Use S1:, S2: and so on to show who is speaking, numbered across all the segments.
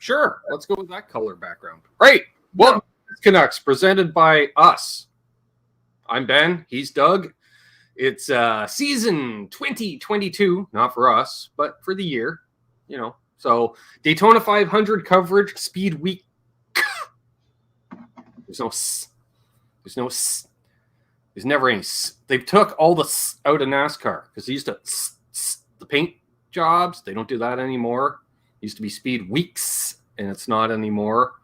S1: Sure, let's go with that color background. Right. Well, Canucks presented by us. I'm Ben. He's Doug. It's season 2022, not for us, but for the year, So Daytona 500 coverage, speed week. There's never any. They've took all the out of NASCAR because they used to the paint jobs. They don't do that anymore. It used to be speed weeks, and it's not anymore.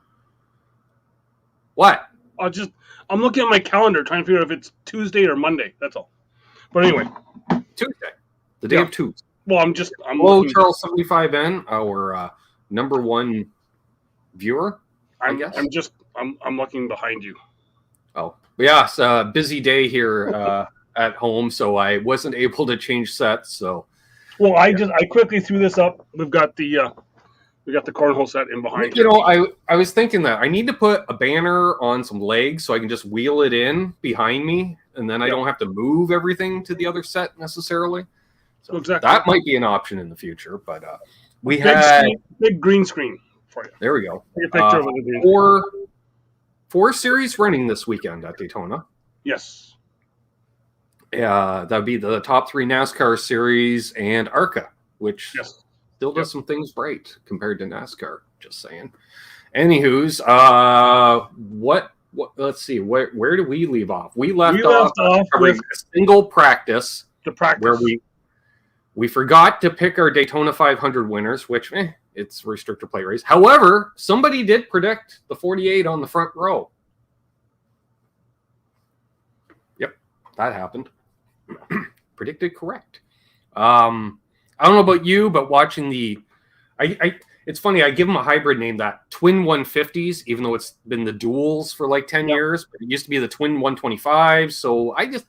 S1: What?
S2: I'm looking at my calendar trying to figure out if it's Tuesday or Monday. That's all. But anyway,
S1: Tuesday, the day of Tuesday.
S2: Well, I'm
S1: Hello, Charles 75N, our number one viewer. I guess
S2: I'm looking behind you.
S1: Oh, yeah, it's a busy day here at home, so I wasn't able to change sets. So,
S2: well, I quickly threw this up. We've got the cornhole set in behind.
S1: I was thinking that I need to put a banner on some legs so I can just wheel it in behind me, and then I don't have to move everything to the other set necessarily. So exactly. That might be an option in the future, but we had
S2: big green screen for you.
S1: There we go.
S2: Take a picture of it.
S1: Four series running this weekend at Daytona.
S2: Yes.
S1: That would be the top three NASCAR series and ARCA, which still does some things right compared to NASCAR. Just saying. Anywho's, what? Let's see. Where do we leave off? We left off with a single practice.
S2: The practice
S1: where we forgot to pick our Daytona 500 winners, which it's a restrictor plate race. However, somebody did predict the 48 on the front row. Yep, that happened. Predicted correct. I don't know about you, but watching it's funny. I give them a hybrid name, that Twin 150s, even though it's been the duals for like 10 years. But it used to be the Twin 125s. So I just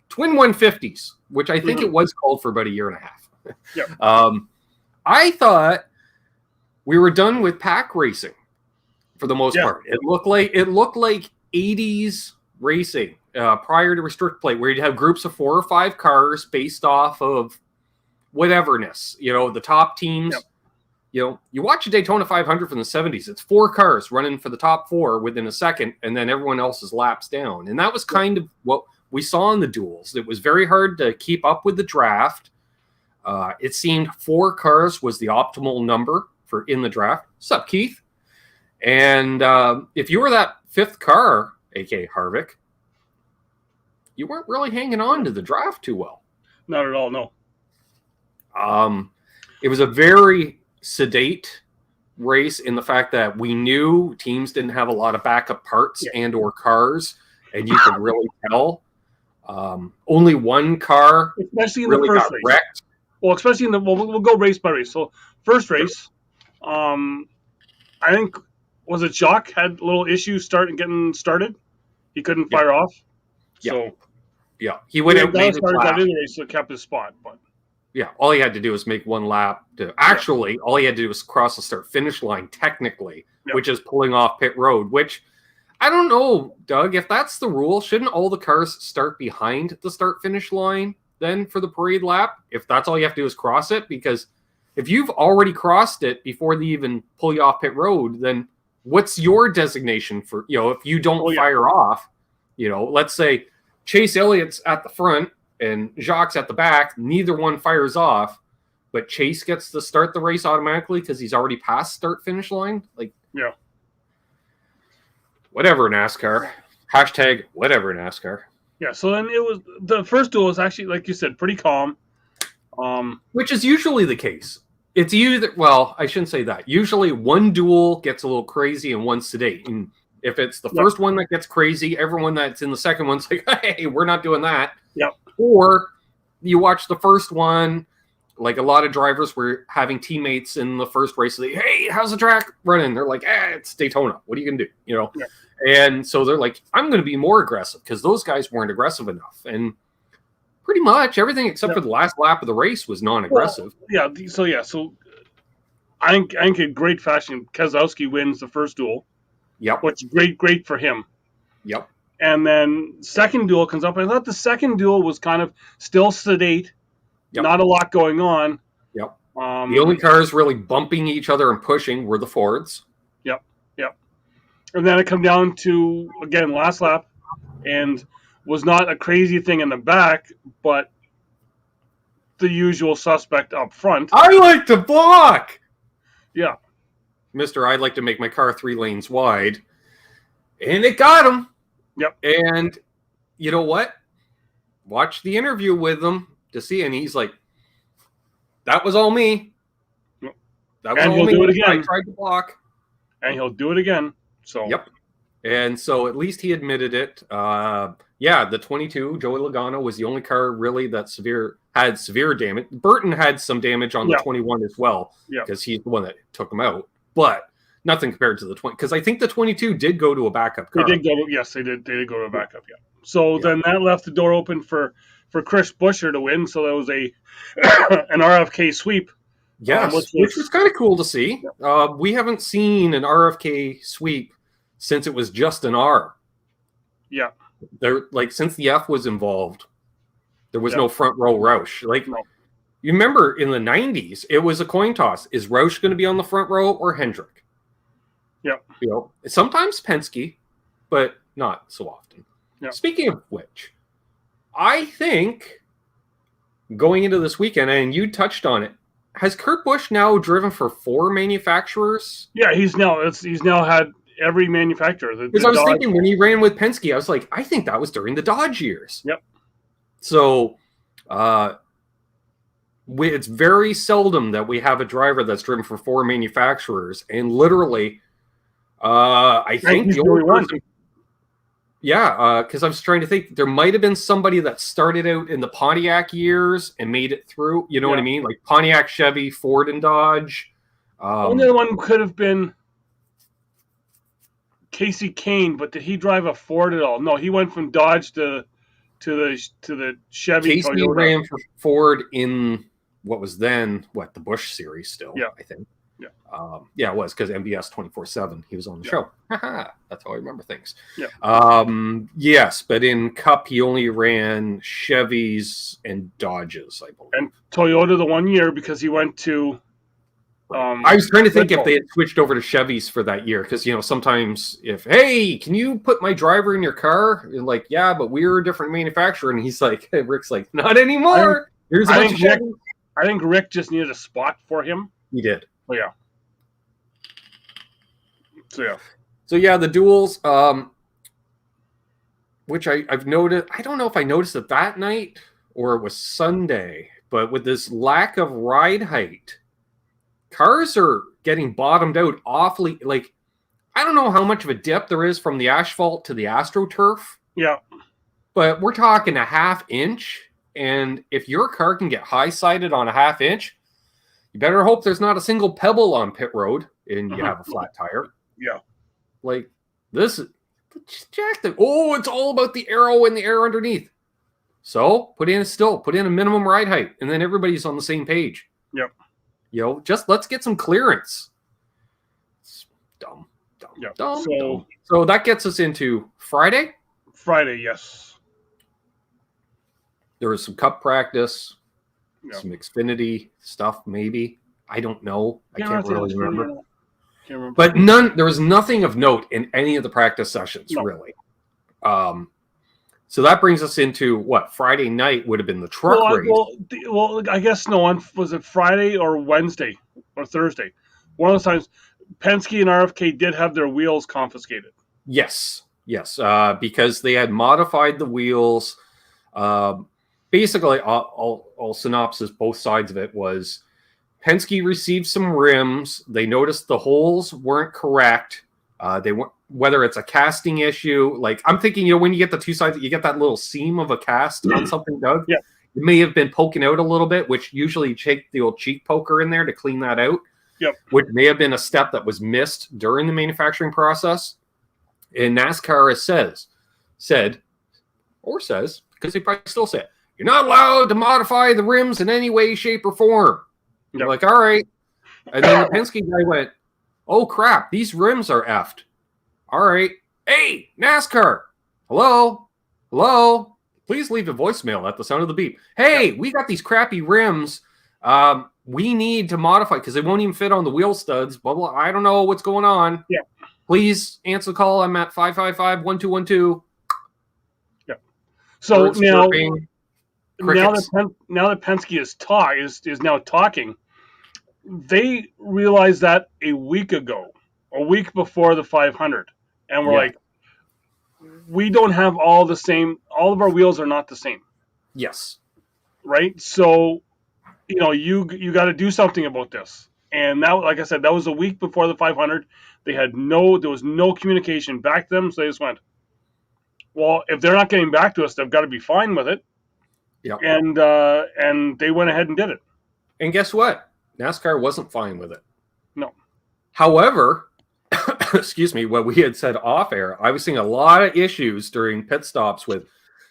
S1: Twin 150s, which I think it was called for about a year and a half.
S2: Yep.
S1: I thought we were done with pack racing for the most part. It looked like 80s racing prior to restrict plate, where you'd have groups of 4 or 5 cars based off of whateverness. The top teams. Yep. You watch a Daytona 500 from the 70s. It's 4 cars running for the top 4 within a second, and then everyone else is laps down. And that was kind of what we saw in the duels. It was very hard to keep up with the draft. It seemed 4 cars was the optimal number for in the draft. Sup, Keith? And if you were that 5th car, a.k.a. Harvick, you weren't really hanging on to the draft too well.
S2: Not at all, no.
S1: It was a very sedate race in the fact that we knew teams didn't have a lot of backup parts and or cars, and you could really tell. Only one car
S2: especially in
S1: really
S2: the first
S1: got
S2: race.
S1: wrecked.
S2: Well, especially in we'll go race by race. So first race, I think, was it Jacques had a little issue getting started? He couldn't fire off. So
S1: he went out made
S2: that anyway, so kept his spot. But
S1: all he had to do was make one lap. All he had to do was cross the start-finish line technically, which is pulling off pit road, which I don't know, Doug, if that's the rule, shouldn't all the cars start behind the start-finish line then for the parade lap? If that's all you have to do is cross it? Because if you've already crossed it before they even pull you off pit road, then what's your designation for, if you don't fire off, let's say Chase Elliott's at the front and Jacques at the back, neither one fires off, but Chase gets to start the race automatically because he's already past start-finish line? Whatever, NASCAR. Hashtag whatever, NASCAR.
S2: Yeah, so then the first duel was actually, like you said, pretty calm.
S1: Which is usually the case. It's either, I shouldn't say that. Usually one duel gets a little crazy and one sedate. And if it's the first one that gets crazy, everyone that's in the second one's like, hey, we're not doing that.
S2: Yep.
S1: Or you watch the first one, like a lot of drivers were having teammates in the first race, like, hey, how's the track running? They're like, it's Daytona. What are you going to do?
S2: Yeah.
S1: And so they're like, I'm going to be more aggressive because those guys weren't aggressive enough. And pretty much everything except for the last lap of the race was non-aggressive.
S2: So I think in great fashion, Keselowski wins the first duel.
S1: Yep.
S2: Which is great for him.
S1: Yep.
S2: And then second duel comes up. I thought the second duel was kind of still sedate. Yep. Not a lot going on.
S1: Yep. The only cars really bumping each other and pushing were the Fords.
S2: Yep. And then it come down to, again, last lap, and was not a crazy thing in the back, but the usual suspect up front.
S1: I like to block!
S2: Yeah.
S1: Mr. I'd like to make my car 3 lanes wide. And it got him.
S2: Yep.
S1: And you know what? Watch the interview with him to see, and he's like, that was all me. That was
S2: and
S1: all
S2: he'll
S1: me.
S2: do it again.
S1: I tried to block.
S2: And he'll do it again. So.
S1: Yep. And so at least he admitted it. The 22, Joey Logano, was the only car really that had severe damage. Burton had some damage on the 21 as well, because he's the one that took him out. But nothing compared to the 20, because I think the 22 did go to a backup car.
S2: They did go. Yes, they did. They did go to a backup. Yeah. So then that left the door open for Chris Buescher to win. So that was an RFK sweep.
S1: Yes, which was kind of cool to see. Yeah. We haven't seen an RFK sweep since it was just an R.
S2: Yeah.
S1: Since the F was involved, there was no front row Roush. You remember in the 90s, it was a coin toss. Is Roush going to be on the front row or Hendrick?
S2: Yeah.
S1: Sometimes Penske, but not so often. Yeah. Speaking of which, I think going into this weekend, and you touched on it, has Kurt Busch now driven for 4 manufacturers?
S2: Yeah, he's now had every manufacturer.
S1: Because I was thinking when he ran with Penske, I was like, I think that was during the Dodge years.
S2: Yep.
S1: So it's very seldom that we have a driver that's driven for 4 manufacturers. And literally, I think the only one. Yeah, because I was trying to think. There might have been somebody that started out in the Pontiac years and made it through. You know what I mean? Like Pontiac, Chevy, Ford, and Dodge.
S2: Only other one could have been Casey Kane, but did he drive a Ford at all? No, he went from Dodge to the Chevy.
S1: Casey
S2: Toyota.
S1: Ran for Ford in what was then the Busch series still.
S2: Yeah,
S1: I think. Yeah, it was because MBS 24/7. He was on the show. That's how I remember things.
S2: Yeah.
S1: Yes, but in Cup he only ran Chevys and Dodges, I believe.
S2: And Toyota the 1 year because he went to.
S1: I was trying to think if they had switched over to Chevys for that year, because sometimes hey, can you put my driver in your car? And like, yeah, but we're a different manufacturer, and he's like, Rick's like, not anymore. Here's a bunch of Chevys.
S2: I think Rick just needed a spot for him.
S1: He did.
S2: Oh yeah.
S1: So the duels, which I've noticed. I don't know if I noticed it that night or it was Sunday, but with this lack of ride height, cars are getting bottomed out awfully. Like, I don't know how much of a dip there is from the asphalt to the AstroTurf.
S2: Yeah.
S1: But we're talking a ½ inch. And if your car can get high-sided on a ½ inch, you better hope there's not a single pebble on pit road and you have a flat tire.
S2: Yeah.
S1: Like, this is jacked. It's all about the aero and the air underneath. So put in a minimum ride height, and then everybody's on the same page.
S2: Yep.
S1: Just let's get some clearance. It's dumb. So that gets us into Friday.
S2: Friday, yes.
S1: There was some Cup practice, some Xfinity stuff, maybe. I don't know. I can't really remember. But there was nothing of note in any of the practice sessions, really. So that brings us into Friday night would have been the truck race.
S2: Well, I guess was it Friday or Wednesday or Thursday? One of those times, Penske and RFK did have their wheels confiscated.
S1: Yes, because they had modified the wheels. Basically, I'll synopsis both sides of it was Penske received some rims. They noticed the holes weren't correct. They weren't, whether it's a casting issue. Like, I'm thinking, when you get the two sides, you get that little seam of a cast on something, Doug.
S2: Yeah.
S1: It may have been poking out a little bit, which usually you take the old cheek poker in there to clean that out.
S2: Yep.
S1: Which may have been a step that was missed during the manufacturing process. And NasCar says, because they probably still say it, you're not allowed to modify the rims in any way, shape, or form. Yep. You're like, all right. And then the Penske guy went, oh, crap, these rims are effed. All right. Hey, NasCar. Hello? Please leave a voicemail at the sound of the beep. Hey, we got these crappy rims. We need to modify because they won't even fit on the wheel studs. Blah, blah. I don't know what's going on.
S2: Yeah.
S1: Please answer the call. I'm at 555-1212.
S2: Yeah. So
S1: Birds
S2: now,
S1: chirping,
S2: now
S1: crickets.
S2: that Penske is now talking, they realized that a week ago, a week before the 500, and we're like, we don't have all of our wheels are not the same.
S1: Yes.
S2: Right? So, you got to do something about this. And that, like I said, that was a week before the 500. There was no communication back to them. So they just went, well, if they're not getting back to us, they've got to be fine with it.
S1: Yeah.
S2: And they went ahead and did it.
S1: And guess what? NASCAR wasn't fine with it.
S2: No.
S1: However, excuse me, what we had said off air, I was seeing a lot of issues during pit stops with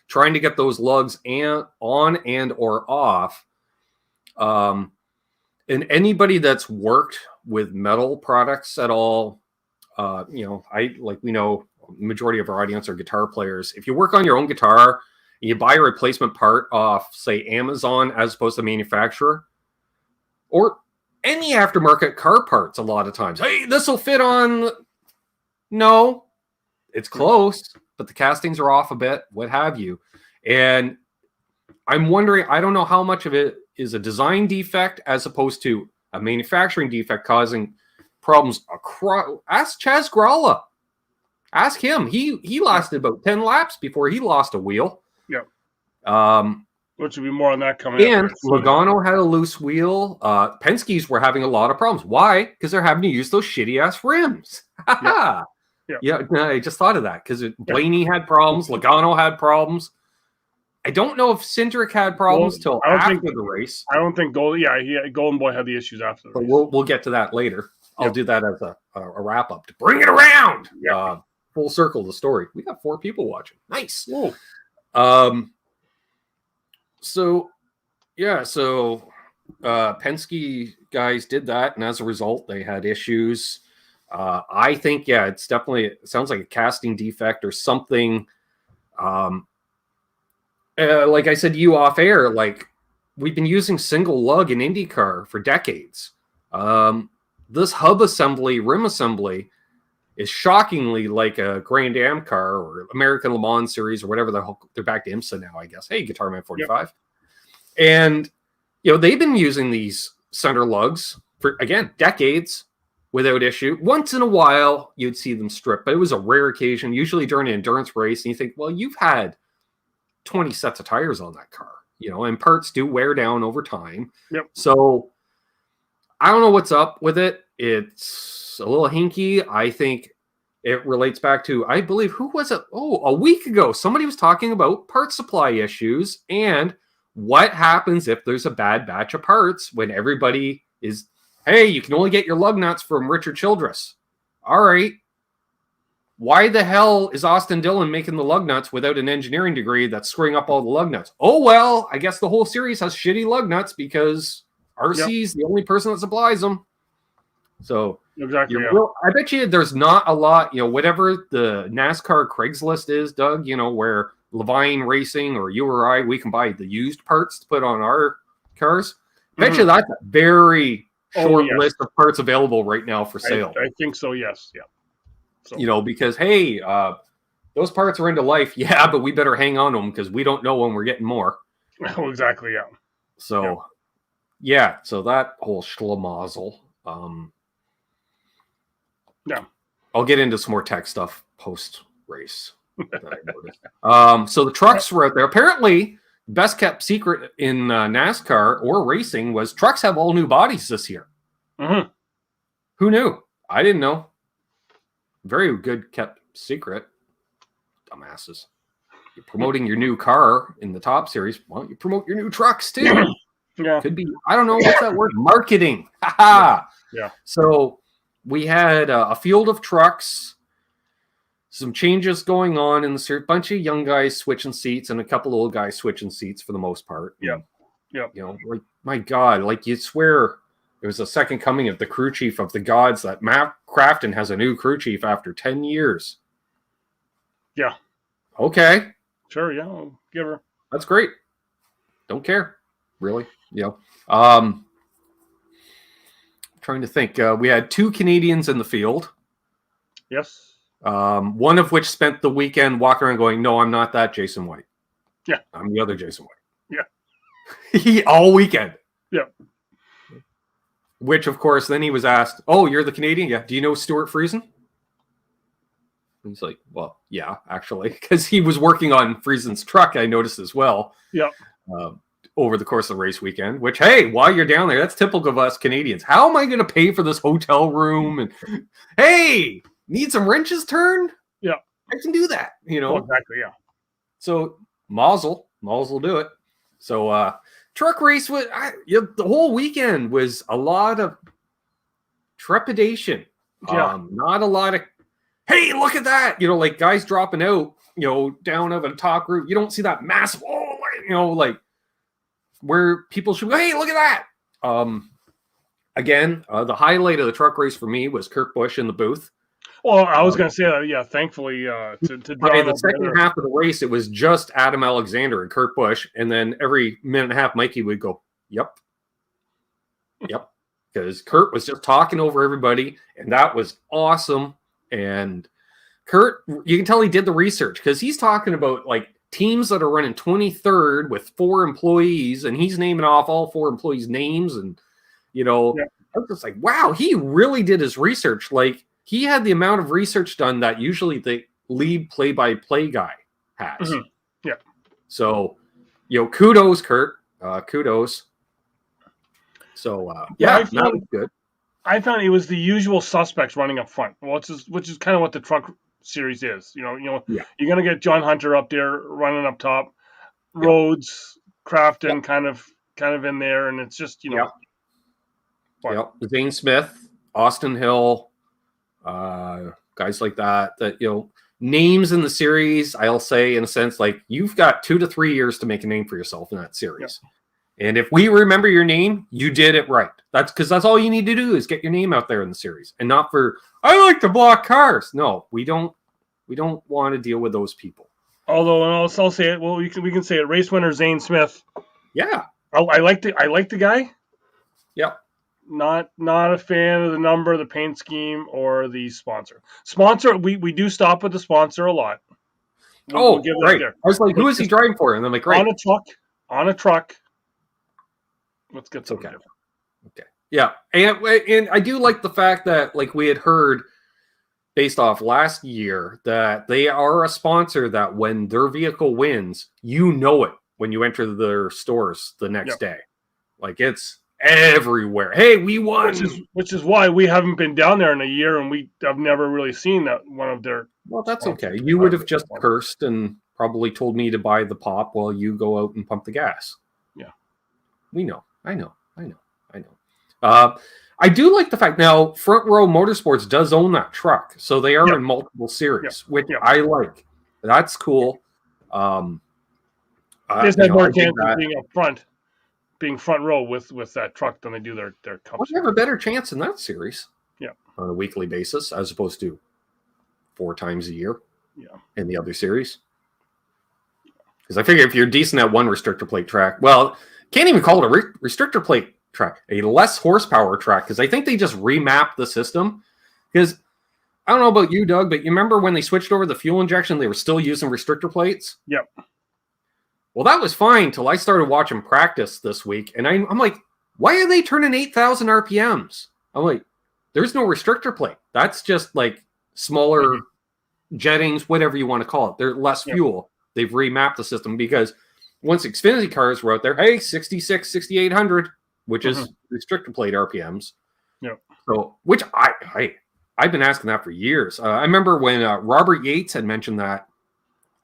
S1: trying to get those lugs on and or off. And anybody that's worked with metal products at all, we know majority of our audience are guitar players. If you work on your own guitar and you buy a replacement part off, say, Amazon as opposed to manufacturer, or any aftermarket car parts, a lot of times, hey, this will fit on. No, it's close, but the castings are off a bit, what have you. And I'm wondering, I don't know how much of it is a design defect as opposed to a manufacturing defect causing problems across. Ask Chaz Gralla. Ask him. He lasted about 10 laps before he lost a wheel.
S2: Yeah. Which would be more on that coming
S1: up. And Logano had a loose wheel. Penske's were having a lot of problems. Why? Because they're having to use those shitty-ass rims. Yeah, I just thought of that because Blaney had problems. Logano had problems. I don't know if Cindric had problems till after the race.
S2: I don't think Golden Boy had the issues after the race.
S1: But we'll get to that later. I'll do that as a wrap-up to bring it around.
S2: Yeah.
S1: Full circle of the story. We got 4 people watching. Nice.
S2: Whoa.
S1: So Penske guys did that, and as a result, they had issues. I think, it sounds like a casting defect or something. Like I said to you off air, like we've been using single lug in IndyCar for decades. This hub assembly, rim assembly, is shockingly like a Grand Am car or American Le Mans series or whatever they're back to IMSA now, I guess. Hey, Guitar Man 45. Yep. And, they've been using these center lugs for, again, decades without issue. Once in a while, you'd see them stripped, but it was a rare occasion, usually during an endurance race. And you think, well, you've had 20 sets of tires on that car, and parts do wear down over time.
S2: Yep.
S1: So I don't know what's up with it. It's a little hinky. I think it relates back to, I believe, who was it? Oh, a week ago, somebody was talking about part supply issues and what happens if there's a bad batch of parts when everybody is, hey, you can only get your lug nuts from Richard Childress. All right. Why the hell is Austin Dillon making the lug nuts without an engineering degree that's screwing up all the lug nuts? Oh, well, I guess the whole series has shitty lug nuts because RC is the only person that supplies them. So
S2: exactly,
S1: I bet you there's not a lot, whatever the NASCAR Craigslist is, Doug, where Levine Racing or you or I, we can buy the used parts to put on our cars. I bet you that's a very short list of parts available right now for sale.
S2: I think so, yes. Yeah.
S1: So. Because, hey, those parts are into life. Yeah, but we better hang on to them because we don't know when we're getting more.
S2: Oh, exactly, yeah.
S1: So, so that whole schlemazel. I'll get into some more tech stuff post-race. So the trucks were out there. Apparently, best kept secret in NASCAR or racing was trucks have all new bodies this year.
S2: Mm-hmm.
S1: Who knew? I didn't know. Very good kept secret. Dumbasses. You're promoting your new car in the top series. Why don't you promote your new trucks too?
S2: Yeah.
S1: Could be, I don't know, what's that word? Marketing. Ha-ha.
S2: Yeah.
S1: So we had a field of trucks, some changes going on in the bunch of young guys switching seats and a couple old guys switching seats for the most part.
S2: Yeah. Yeah.
S1: Like, my God, like you swear it was a second coming of the crew chief of the gods that Matt Crafton has a new crew chief after 10 years.
S2: Yeah.
S1: Okay.
S2: Sure, yeah. I'll give her.
S1: That's great. Don't care. Really. You know, trying to think. We had 2 Canadians in the field.
S2: Yes.
S1: One of which spent the weekend walking around going, "No, I'm not that Jason White.
S2: Yeah,
S1: I'm the other Jason White."
S2: Yeah.
S1: He all weekend.
S2: Yeah.
S1: Which, of course, then he was asked, "Oh, you're the Canadian? Yeah. Do you know Stuart Friesen?" He's like, "Well, yeah, actually," because he was working on Friesen's truck. I noticed as well.
S2: Yeah.
S1: Over the course of the race weekend. Which, hey, while you're down there, that's typical of us Canadians. How am I going to pay for this hotel room? And hey, need some wrenches turned?
S2: Yeah,
S1: I can do that. You know,
S2: exactly. Yeah.
S1: So Mazel do it. So truck race was the whole weekend was a lot of trepidation.
S2: Yeah.
S1: Not a lot of, hey, look at that. You know, like guys dropping out. You know, down of a top group. You don't see that massive. You know, like where people should go. Hey, look at that. Again, the highlight of the truck race for me was Kurt Busch in the booth.
S2: Well, I was going to say that, yeah, thankfully, to
S1: by the second half of the race, it was just Adam Alexander and Kurt Busch, and then every minute and a half, Mikey would go, yep, because Kurt was just talking over everybody, and that was awesome. And Kurt, you can tell he did the research, because he's talking about, like, teams that are running 23rd with 4 employees, and he's naming off all 4 employees' names, and, you know, I was just like, wow, he really did his research, like, he had the amount of research done that usually the lead play-by-play guy has.
S2: Mm-hmm. Yeah.
S1: So, you know, kudos, Kurt. Kudos. So, that was good.
S2: I found it was the usual suspects running up front, which is kind of what the truck series is. You know, you're gonna get John Hunter up there running up top, Rhodes, Crafton, kind of in there, and it's just
S1: Zane Smith, Austin Hill. Guys like that, you know, names in the series, I'll say in a sense, like you've got 2 to 3 years to make a name for yourself in that series. And if we remember your name, you did it right. That's because that's all you need to do is get your name out there in the series, and not for I like to block cars. No, we don't want to deal with those people.
S2: Although, and I'll say it. Well, we can say it. Race winner Zane Smith.
S1: Yeah,
S2: I like the guy.
S1: Yep.
S2: Not a fan of the number, the paint scheme, or the sponsor. Sponsor, we do stop with the sponsor a lot.
S1: We'll give right. There. I was like, who is he driving for? And I'm like, right.
S2: On a truck. Let's get some.
S1: Okay. Yeah, and I do like the fact that, like, we had heard based off last year that they are a sponsor that when their vehicle wins, you know it when you enter their stores the next day. Like, it's everywhere. Hey, we won.
S2: Which is why we haven't been down there in a year, and I've never really seen that one of their.
S1: Well, that's okay. You would have just cursed and probably told me to buy the pop while you go out and pump the gas.
S2: Yeah,
S1: we know. I know. I do like the fact now Front Row Motorsports does own that truck, so they are in multiple series, which I like. That's cool.
S2: There's that more chance of being up front. Being front row with that truck than they do their cup.
S1: Well, they have a better chance in that series.
S2: Yeah.
S1: On a weekly basis, as opposed to 4 times a year.
S2: Yeah.
S1: In the other series. Because I figure if you're decent at one restrictor plate track, well, can't even call it a restrictor plate track, a less horsepower track, because I think they just remapped the system. Because I don't know about you, Doug, but you remember when they switched over the fuel injection, they were still using restrictor plates?
S2: Yep.
S1: Well, that was fine till I started watching practice this week, and I'm like, why are they turning 8,000 RPMs? I'm like, there's no restrictor plate. That's just like smaller jettings, whatever you want to call it. They're less fuel. They've remapped the system because once Xfinity cars were out there, hey, 66, 6,800, which is restrictor plate RPMs.
S2: Yeah.
S1: So, which I've been asking that for years. I remember when Robert Yates had mentioned that.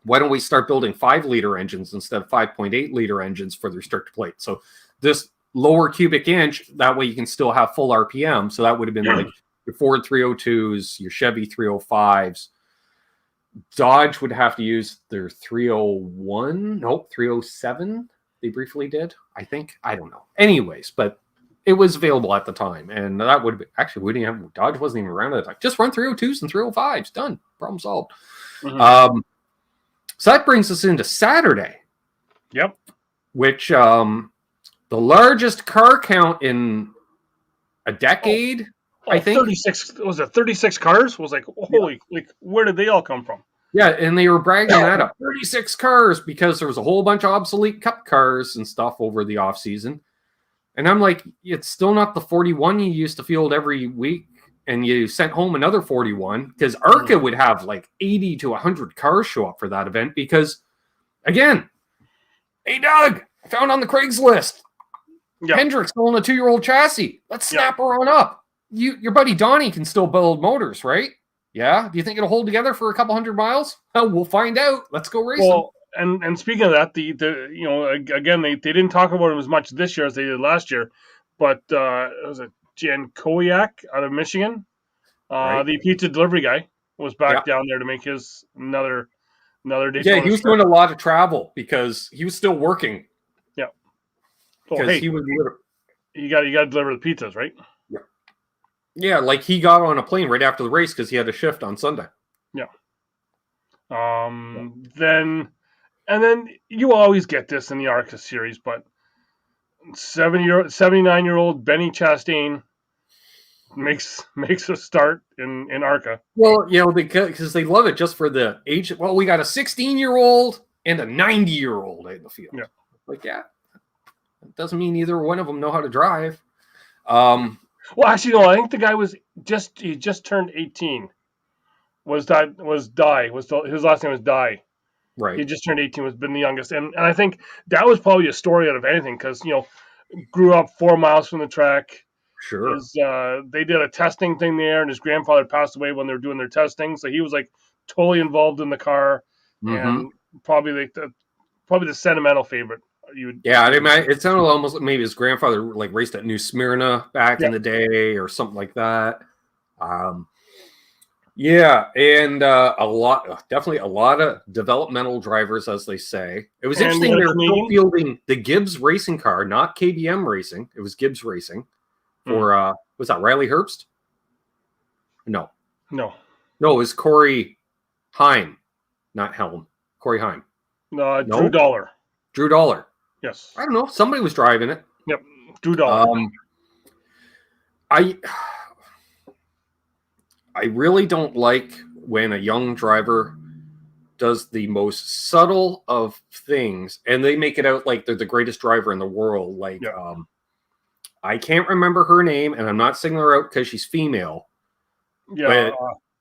S1: Why don't we start building 5-liter engines instead of 5.8-liter engines for the restrictor plate? So this lower cubic inch, that way you can still have full RPM. So that would have been like your Ford 302s, your Chevy 305s. Dodge would have to use their 307. They briefly did, I think. I don't know. Anyways, but it was available at the time. And that would have been, actually, we didn't have, Dodge wasn't even around at the time. Just run 302s and 305s. Done. Problem solved. So that brings us into Saturday.
S2: Yep.
S1: Which the largest car count in a decade. I think
S2: 36 was it 36 cars? Was like holy, like where did they all come from?
S1: Yeah, and they were bragging that up. 36 cars because there was a whole bunch of obsolete cup cars and stuff over the off season. And I'm like, it's still not the 41 you used to field every week, and you sent home another 41 because ARCA would have like 80 to 100 cars show up for that event because, again, hey, Doug, I found on the Craigslist, Hendrick's selling a 2-year-old chassis. Let's snap her on up. Your buddy Donnie can still build motors, right? Yeah. Do you think it'll hold together for a couple 100 miles? Oh, we'll find out. Let's go racing.
S2: Well, and speaking of that, the again they didn't talk about him as much this year as they did last year, but it was a Jan Koyak out of Michigan, the pizza delivery guy was back down there to make his another Daytona.
S1: Yeah, he was doing a lot of travel because he was still working.
S2: Yeah.
S1: Because he was.
S2: You got to deliver the pizzas, right?
S1: Yeah. Yeah, like he got on a plane right after the race because he had a shift on Sunday.
S2: Yeah. Then you always get this in the ARCA series, but 79-year-old Benny Chastain makes a start in ARCA.
S1: Well, because they love it just for the age. Well, we got a 16-year-old and a 90-year-old in the field.
S2: Yeah.
S1: Like, it doesn't mean either one of them know how to drive.
S2: Well, actually, no. I think the guy he just turned 18. His last name was Dye.
S1: Right.
S2: He just turned 18. Was been the youngest, and I think that was probably a story out of anything because grew up 4 miles from the track.
S1: Sure.
S2: They did a testing thing there, and his grandfather passed away when they were doing their testing, so he was like totally involved in the car, and probably the sentimental favorite.
S1: It sounded almost like maybe his grandfather like raced at New Smyrna back in the day or something like that. And definitely a lot of developmental drivers, as they say. It was interesting they were still fielding the Gibbs racing car, not KBM Racing. It was Gibbs Racing for was that Riley Herbst? No, it was Corey Heim, not Helm. Corey Heim.
S2: No, Drew Dollar.
S1: Drew Dollar.
S2: Yes.
S1: I don't know. Somebody was driving it.
S2: Yep. Drew Dollar.
S1: I really don't like when a young driver does the most subtle of things and they make it out like they're the greatest driver in the world. Like, I can't remember her name, and I'm not singling her out because she's female.
S2: Yeah.
S1: But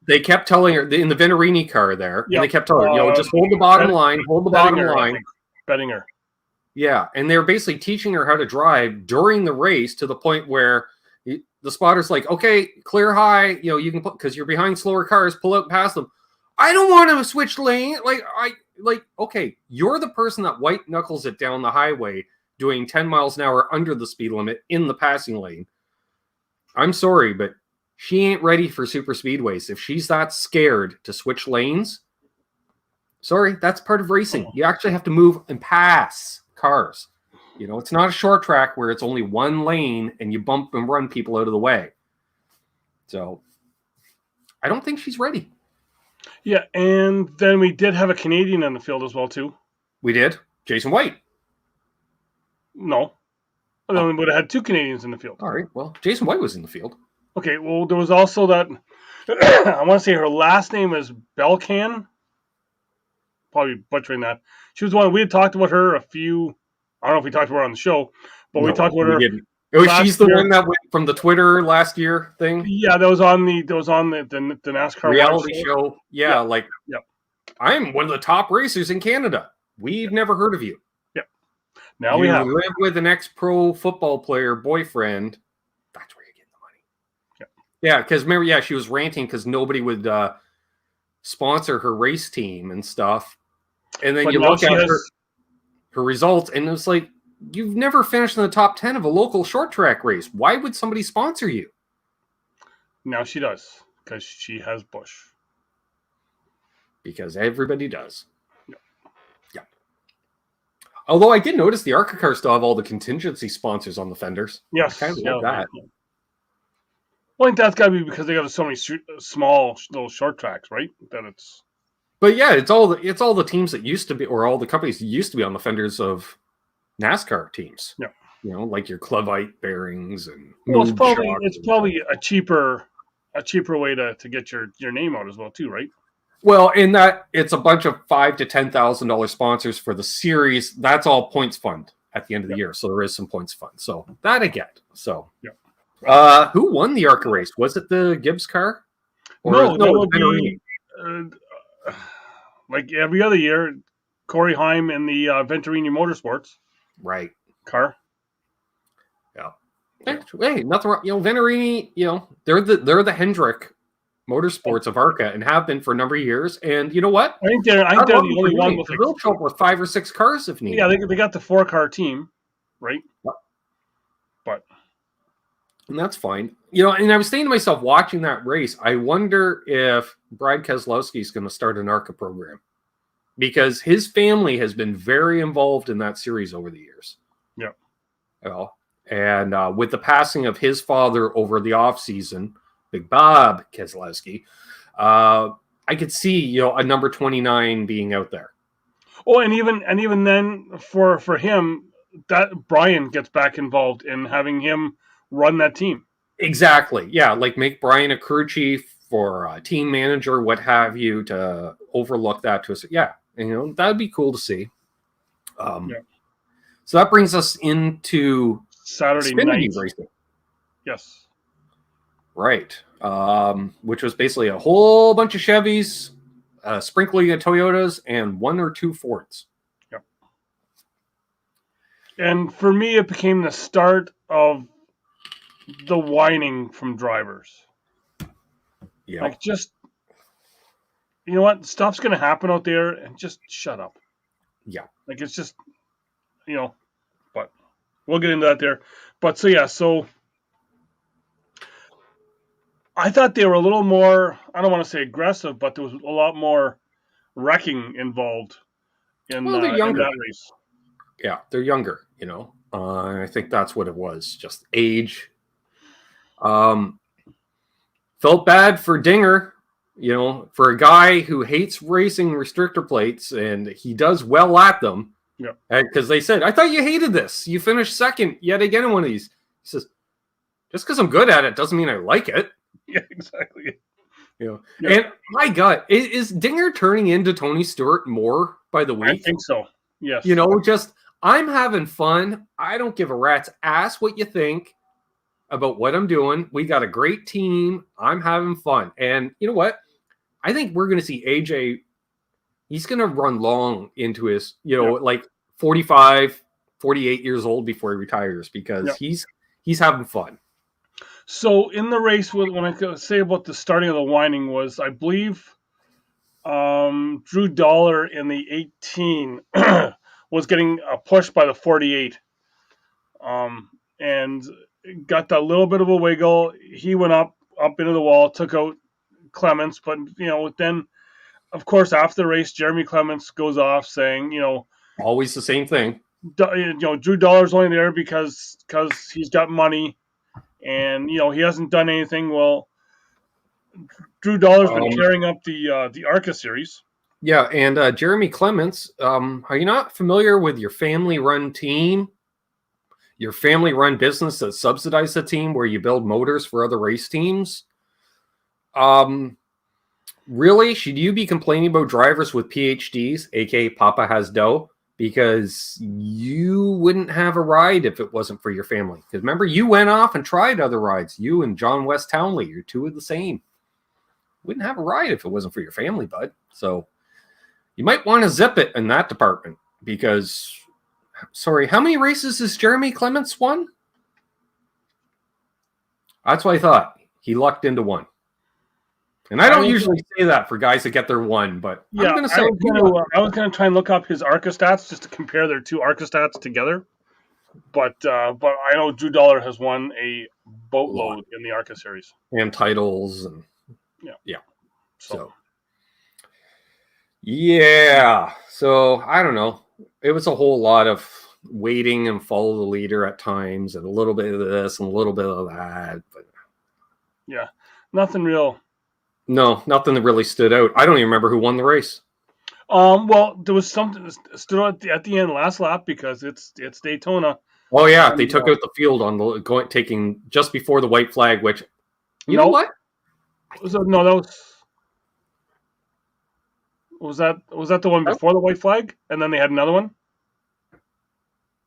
S1: they kept telling her in the Venerini car there, and they kept telling her, just hold the bottom line,
S2: Bettinger.
S1: Yeah, and they're basically teaching her how to drive during the race to the point where the spotter's like, okay, clear high, you can put, because you're behind slower cars, pull out past them. I don't want to switch lane. Okay, you're the person that white knuckles it down the highway doing 10 miles an hour under the speed limit in the passing lane. I'm sorry, but she ain't ready for super speedways. If she's that scared to switch lanes, sorry, that's part of racing. You actually have to move and pass cars. It's not a short track where it's only one lane and you bump and run people out of the way. So I don't think she's ready.
S2: Yeah, and then we did have a Canadian in the field as well, too.
S1: We did? Jason White.
S2: No. Then we would have had 2 Canadians in the field.
S1: All right, well, Jason White was in the field.
S2: Okay, well, there was also that, I want to say her last name is Belcan. Probably butchering that. She was one, we had talked about her I don't know if we talked about her on the show, but we talked about her.
S1: She's the one that went from the Twitter last year thing?
S2: Yeah, that was on the NASCAR
S1: reality show. Yeah. I'm one of the top racers in Canada. We've never heard of you.
S2: Yep. Now we have.
S1: You live with an ex-pro football player boyfriend. That's where you're getting the money.
S2: Yep.
S1: Yeah, because remember, she was ranting because nobody would sponsor her race team and stuff. And then you look at her results, and it's like, you've never finished in the top 10 of a local short track race. Why would somebody sponsor you?
S2: Now she does, because she has Bush.
S1: Because everybody does. Yeah. Although I did notice the ARCA cars still have all the contingency sponsors on the fenders.
S2: Yes.
S1: I kind of love that.
S2: Well, I think that's got to be because they have so many small little short tracks, right?
S1: But yeah, it's all the teams that used to be, or all the companies that used to be on the fenders of NASCAR teams.
S2: Yeah.
S1: You know, like your Clevite bearings and
S2: Well,
S1: Moog shocks.
S2: it's probably a cheaper way to get your name out as well too, right?
S1: Well, in that it's a bunch of $5,000 to $10,000 sponsors for the series. That's all points fund at the end of the year, so there is some points fund. So that I get. So, who won the ARCA race? Was it the Gibbs car?
S2: Or, no, that would be like every other year. Corey Heim in the Venturini Motorsports,
S1: right?
S2: Car.
S1: Yeah. Hey, nothing wrong. You know, Venturini. You know, they're the Hendrick Motorsports of ARCA and have been for a number of years. And you know what?
S2: I think they're the only one with
S1: they'll show up with 5 or 6 cars if needed.
S2: Yeah, they got the 4-car team, right? Yep. But
S1: and that's fine. You know, and I was thinking to myself watching that race, I wonder if Brad Keselowski is going to start an ARCA program because his family has been very involved in that series over the years.
S2: Yeah.
S1: Well, and with the passing of his father over the off season, Big Bob Keselowski, I could see, you know, a number 29 being out there.
S2: Oh, and even then for him, that Brian gets back involved in having him run that team.
S1: Exactly. Yeah, like make Brian a crew chief or a team manager, what have you, to overlook that to us. Yeah, you know, that'd be cool to see. So that brings us into
S2: Saturday night
S1: racing.
S2: Yes.
S1: Right. Which was basically a whole bunch of Chevys, sprinkling of Toyotas, and 1 or 2 Fords.
S2: Yep. And for me, it became the start of the whining from drivers.
S1: Yeah.
S2: Like, just, you know what? Stuff's going to happen out there, and just shut up.
S1: Yeah.
S2: Like, it's just, you know, but we'll get into that there. But so I thought they were a little more, I don't want to say aggressive, but there was a lot more wrecking involved in that race.
S1: Yeah, they're younger, you know. I think that's what it was, just age. Felt bad for Dinger, you know, for a guy who hates racing restrictor plates, and he does well at them.
S2: Yeah.
S1: Because they said, I thought you hated this. You finished second yet again in one of these. He says, just because I'm good at it doesn't mean I like it.
S2: Yeah, exactly.
S1: You know, and my God, is Dinger turning into Tony Stewart more by the week?
S2: I think so. Yes.
S1: You know, just I'm having fun. I don't give a rat's ass what you think about what I'm doing. We got a great team. I'm having fun. And you know what? I think we're going to see AJ. He's going to run long into his, you know, like 45, 48 years old before he retires because he's having fun.
S2: So in the race, when I say about the starting of the whining was, I believe, Drew Dollar in the 18 was getting pushed by the 48, and got that little bit of a wiggle. He went up into the wall, took out Clements, but you know, then of course after the race, Jeremy Clements goes off saying, you know,
S1: always the same thing.
S2: You know, Drew Dollar's only there because he's got money. And, you know, he hasn't done anything. Well, Drew Dollar's been carrying up the ARCA series.
S1: Yeah, and Jeremy Clements, are you not familiar with your family-run team? Your family-run business that subsidizes the team where you build motors for other race teams? Really? Should you be complaining about drivers with PhDs, aka Papa has dough? Because you wouldn't have a ride if it wasn't for your family. Because remember, you went off and tried other rides. You and John West Townley, you're two of the same. Wouldn't have a ride if it wasn't for your family, bud. So you might want to zip it in that department. Because, sorry, how many races has Jeremy Clements won? That's what I thought. He lucked into one. And I don't usually say that for guys that get their one, but
S2: yeah,
S1: I'm going to say
S2: I was going to try and look up his ARCA stats just to compare their 2 ARCA stats together. But I know Drew Dollar has won a boatload in the ARCA series
S1: and titles and yeah. So I don't know. It was a whole lot of waiting and follow the leader at times, and a little bit of this and a little bit of that. But
S2: yeah, nothing real.
S1: No, nothing that really stood out. I don't even remember who won the race.
S2: Well, there was something that stood out at the end last lap because it's Daytona.
S1: Oh yeah, they took out the field on the taking just before the white flag. Which you know what?
S2: No, that was that the one before the white flag, and then they had another one.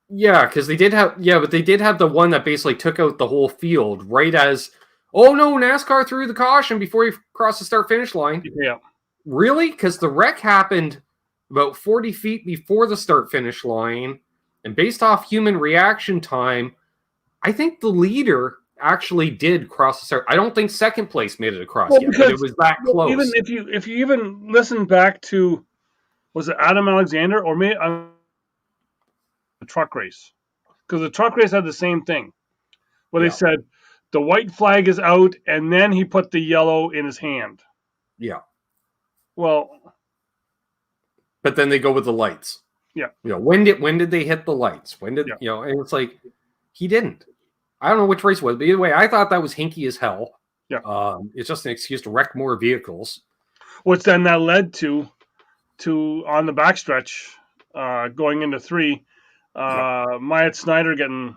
S1: Yeah, because they did have but they did have the one that basically took out the whole field right as oh no, NASCAR threw the caution before you crossed the start finish line.
S2: Yeah,
S1: really? Because the wreck happened about 40 feet before the start finish line, and based off human reaction time, I think the leader actually did cross the start. I don't think second place made it across yet, but it was that close.
S2: Even if you even listen back to, was it Adam Alexander or maybe the truck race? Because the truck race had the same thing, where they said the white flag is out, and then he put the yellow in his hand.
S1: Yeah.
S2: Well,
S1: but then they go with the lights.
S2: Yeah.
S1: When did they hit the lights? When did and it's like he didn't. I don't know which race it was, but either way, I thought that was hinky as hell.
S2: Yeah.
S1: It's just an excuse to wreck more vehicles.
S2: Which then that led to on the backstretch, going into 3, Myatt Snyder getting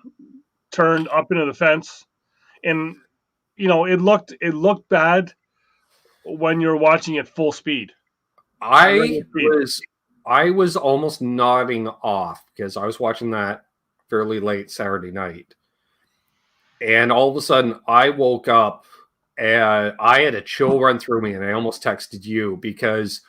S2: turned up into the fence, and it looked bad when you're watching it full speed.
S1: I was almost nodding off because I was watching that fairly late Saturday night. And all of a sudden I woke up and I had a chill run through me, and I almost texted you because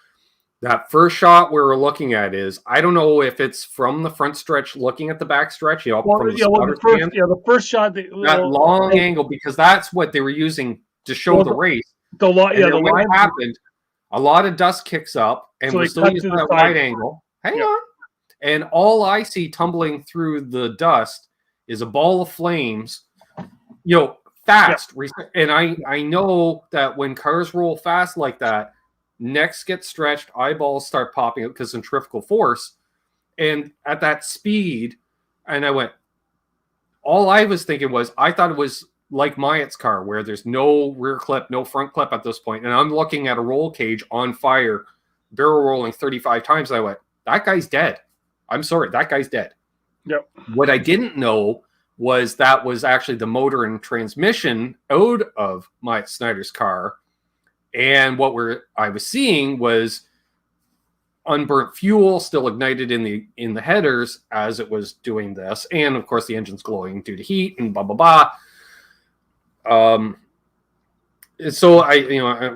S1: that first shot we were looking at is, I don't know if it's from the front stretch looking at the back stretch, from
S2: the first shot,
S1: that long angle, because that's what they were using to show the race.
S2: The line
S1: happened. A lot of dust kicks up, and
S2: so
S1: we're still using that wide angle. Hang on. And all I see tumbling through the dust is a ball of flames, fast. And I know that when cars roll fast like that, necks get stretched, eyeballs start popping out because of centrifugal force. And at that speed, and all I was thinking was, I thought it was like Myatt's car, where there's no rear clip, no front clip at this point. And I'm looking at a roll cage on fire, barrel rolling 35 times. And I went, that guy's dead. I'm sorry, that guy's dead.
S2: Yep.
S1: What I didn't know was that was actually the motor and transmission out of Myatt Snyder's car. And what I was seeing was unburnt fuel still ignited in the headers as it was doing this. And of course the engine's glowing due to heat and blah, blah, blah. So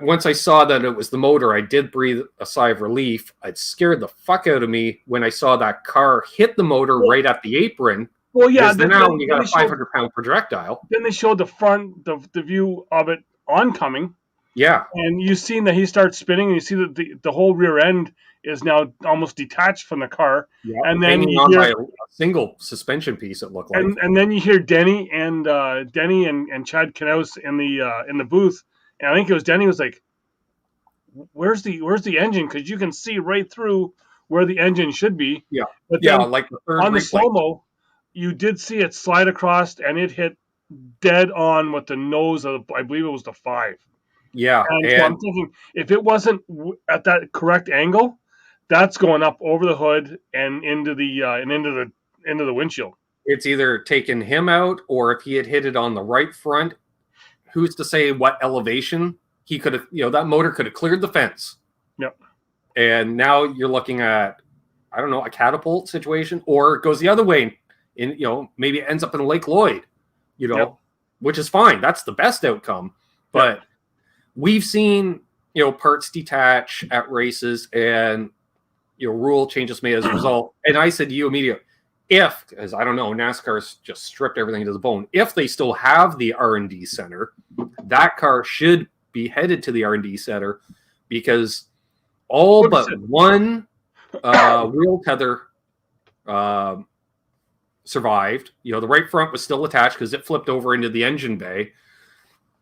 S1: once I saw that it was the motor, I did breathe a sigh of relief. It scared the fuck out of me when I saw that car hit the motor right at the apron.
S2: Well, yeah.
S1: Then you got a 500-pound projectile.
S2: Then they showed the view of it oncoming.
S1: Yeah.
S2: And you've seen that he starts spinning, and you see that the whole rear end is now almost detached from the car.
S1: Yeah.
S2: And then
S1: hanging on by a single suspension piece, it looked like.
S2: And then you hear Denny and Chad Knaus in the booth. And I think it was Denny was like, where's the engine? Because you can see right through where the engine should be.
S1: Yeah.
S2: But then
S1: like the third
S2: on the slow-mo, you did see it slide across, and it hit dead on with the nose of, I believe it was the 5.
S1: Yeah.
S2: And so I'm thinking, if it wasn't at that correct angle, that's going up over the hood and into the windshield.
S1: It's either taken him out, or if he had hit it on the right front, who's to say what elevation he could have, that motor could have cleared the fence.
S2: Yep.
S1: And now you're looking at, I don't know, a catapult situation, or it goes the other way and, maybe it ends up in Lake Lloyd, which is fine. That's the best outcome. But we've seen, parts detach at races and, rule changes made as a result. And I said to you immediately, because I don't know, NASCAR's just stripped everything to the bone. If they still have the R&D center, that car should be headed to the R&D center, because all but one wheel tether survived. The right front was still attached because it flipped over into the engine bay.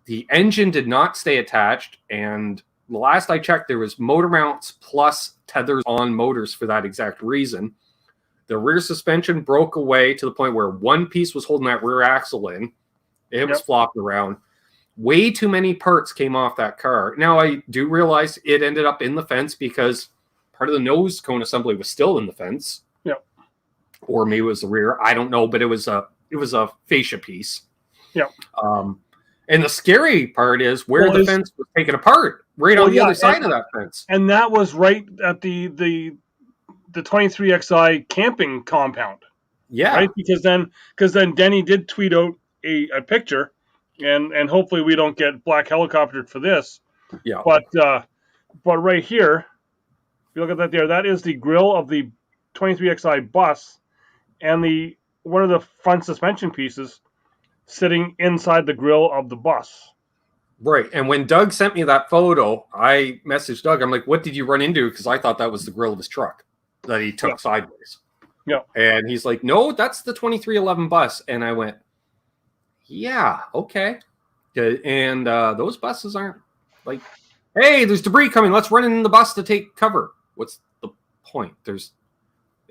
S1: The engine did not stay attached, and the last I checked, there was motor mounts plus tethers on motors for that exact reason. The rear suspension broke away to the point where one piece was holding that rear axle in. It was flopping around. Way too many parts came off that car. Now, I do realize it ended up in the fence because part of the nose cone assembly was still in the fence.
S2: Yep.
S1: or maybe it was the rear. I don't know, but it was a fascia piece.
S2: Yeah.
S1: And the scary part is where the fence was taken apart, right on the other side of that fence.
S2: And that was right at the 23XI camping compound.
S1: Yeah.
S2: Right? Because then Denny did tweet out a picture, and hopefully we don't get black helicoptered for this.
S1: Yeah.
S2: But right here, if you look at that there, that is the grill of the 23XI bus, and one of the front suspension pieces sitting inside the grill of the bus.
S1: Right. And when Doug sent me that photo, I messaged Doug. I'm like, what did you run into? Because I thought that was the grill of his truck that he took sideways.
S2: Yeah.
S1: And he's like, no, that's the 2311 bus. And I went, yeah, okay. And those buses aren't like, hey, there's debris coming. Let's run in the bus to take cover. What's the point?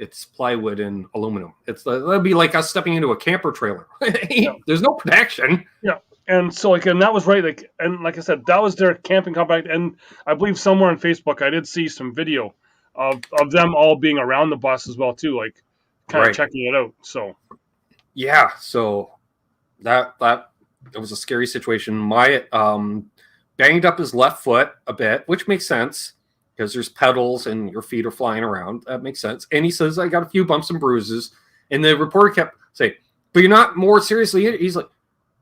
S1: It's plywood and aluminum. That'd be like us stepping into a camper trailer. There's no protection.
S2: Yeah. And so and that was right. Like I said, that was their camping compound. And I believe somewhere on Facebook, I did see some video of them all being around the bus as well too, like kind of checking it out. So
S1: yeah, so that was a scary situation. My banged up his left foot a bit, which makes sense because there's pedals and your feet are flying around. That makes sense. And he says, I got a few bumps and bruises. And the reporter kept saying, but you're not more seriously injured. He's like,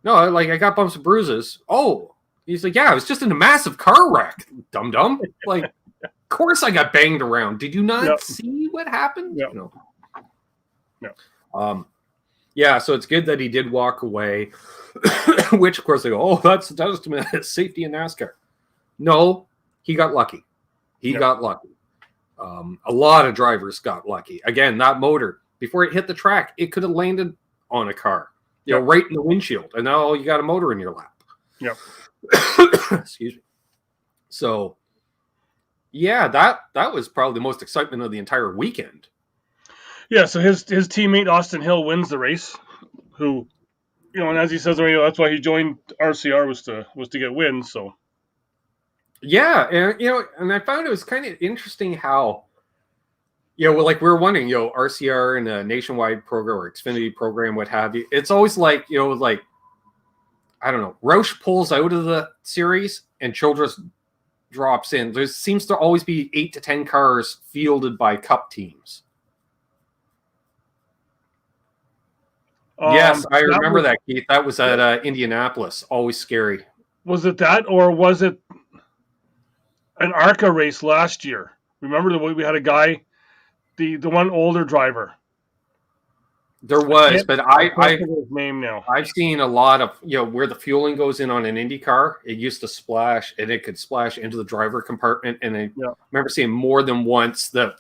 S1: no, like I got bumps and bruises. Oh, he's like, yeah, I was just in a massive car wreck, dum-dum. Like, of course I got banged around. Did you not see what happened?
S2: Yep.
S1: No.
S2: No.
S1: Yeah, so it's good that he did walk away, which, of course, they go, oh, that's safety in NASCAR. No, he got lucky. He got lucky. A lot of drivers got lucky. Again, that motor, before it hit the track, it could have landed on a car, right in the windshield. And now you got a motor in your lap.
S2: Yep.
S1: Excuse me. So, yeah, that was probably the most excitement of the entire weekend.
S2: Yeah, so his teammate Austin Hill wins the race, who, and as he says, that's why he joined RCR was to get wins. So,
S1: yeah, and and I found it was kind of interesting how, like we were wondering, RCR and a nationwide program or Xfinity program, what have you. It's always like, like I don't know, Roush pulls out of the series and Childress drops in. There seems to always be 8 to 10 cars fielded by Cup teams. Yes, I remember that, Keith. That was at Indianapolis. Always scary.
S2: Was it that, or was it an ARCA race last year? Remember the way we had a guy, the one older driver.
S1: There was, but I
S2: his name now.
S1: I've seen a lot of where the fueling goes in on an Indy car. It used to splash, and it could splash into the driver compartment. And I remember seeing more than once the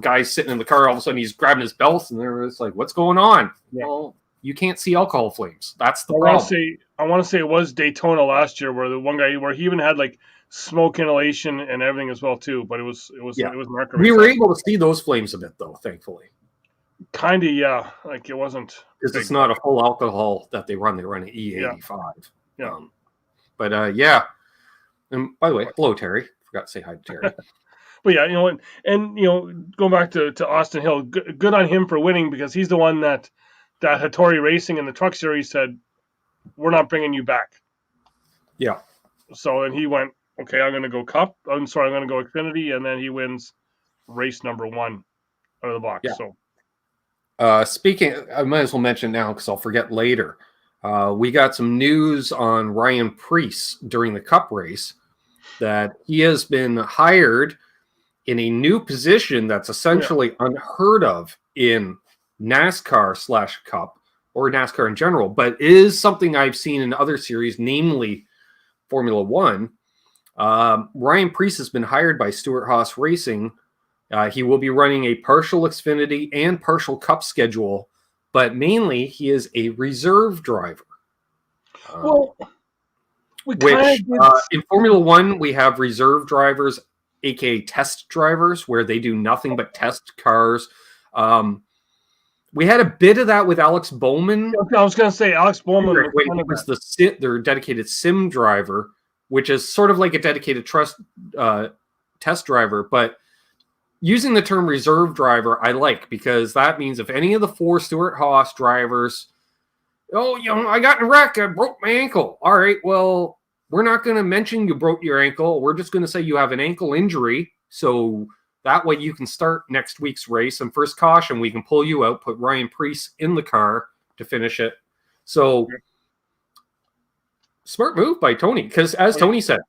S1: guys sitting in the car. All of a sudden, he's grabbing his belt, and it's like, "What's going on?"
S2: Yeah.
S1: Well, you can't see alcohol flames. That's the problem.
S2: I want to say it was Daytona last year, where the one guy where he even had like smoke inhalation and everything as well too. But it was marker.
S1: We were able to see those flames a bit though, thankfully.
S2: Kind of, yeah. Like it wasn't
S1: because it's not a full alcohol that they run. They run an E85.
S2: Yeah.
S1: But yeah. And by the way, hello Terry. Forgot to say hi to Terry.
S2: But yeah, going back to Austin Hill, good on him for winning, because he's the one that Hattori Racing in the Truck Series said, we're not bringing you back.
S1: Yeah.
S2: So then he went, okay, I'm going to go Cup. I'm going to go Xfinity, and then he wins race number 1 out of the box.
S1: Yeah.
S2: So,
S1: speaking, I might as well mention now because I'll forget later. We got some news on Ryan Preece during the Cup race that he has been hired in a new position that's essentially unheard of in NASCAR / Cup or NASCAR in general, but is something I've seen in other series, namely Formula One. Ryan Preece has been hired by Stewart-Haas Racing. He will be running a partial Xfinity and partial Cup schedule, but mainly he is a reserve driver. In Formula One, we have reserve drivers, aka test drivers, where they do nothing but test cars. We had a bit of that with Alex Bowman.
S2: I was going to say Alex Bowman
S1: was their dedicated sim driver, which is sort of like a dedicated test driver. But using the term reserve driver, I like, because that means if any of the 4 Stewart-Haas drivers, I got in a wreck, I broke my ankle. All right, well, we're not going to mention you broke your ankle. We're just going to say you have an ankle injury. So that way you can start next week's race. And first caution, we can pull you out, put Ryan Preece in the car to finish it. So smart move by Tony. Because as Tony said,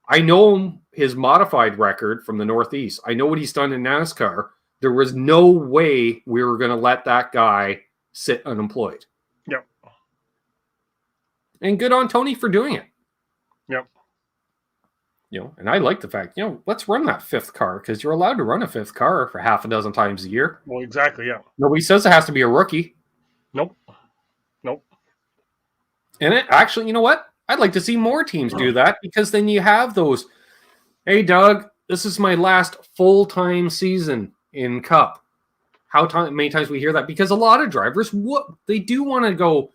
S1: I know his modified record from the Northeast. I know what he's done in NASCAR. There was no way we were going to let that guy sit unemployed.
S2: Yep.
S1: And good on Tony for doing it.
S2: Yep.
S1: And I like the fact, let's run that 5th car, because you're allowed to run a 5th car for half a dozen times a year.
S2: Well, exactly, yeah.
S1: Nobody says it has to be a rookie.
S2: Nope.
S1: And it actually, you know what? I'd like to see more teams do that, because then you have those, hey, Doug, this is my last full-time season in Cup. Many times we hear that? Because a lot of drivers, they do want to go,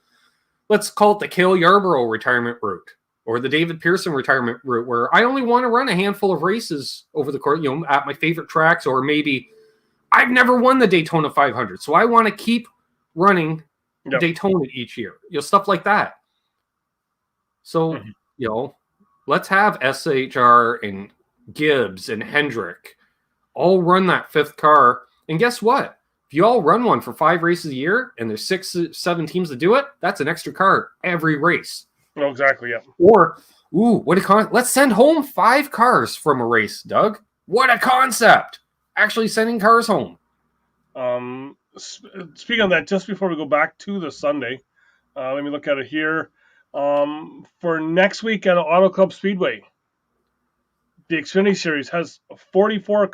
S1: let's call it the Cale Yarborough retirement route, or the David Pearson retirement route, where I only want to run a handful of races over the course, at my favorite tracks, or maybe I've never won the Daytona 500, so I want to keep running Daytona each year, stuff like that. So, let's have SHR and Gibbs and Hendrick all run that 5th car. And guess what? If you all run one for 5 races a year and there's 6, 7 teams to do it, that's an extra car every race.
S2: Oh, exactly, yeah.
S1: Or, let's send home 5 cars from a race, Doug. What a concept! Actually sending cars home.
S2: Speaking of that, just before we go back to the Sunday, let me look at it here. For next week at Auto Club Speedway, the Xfinity Series has 44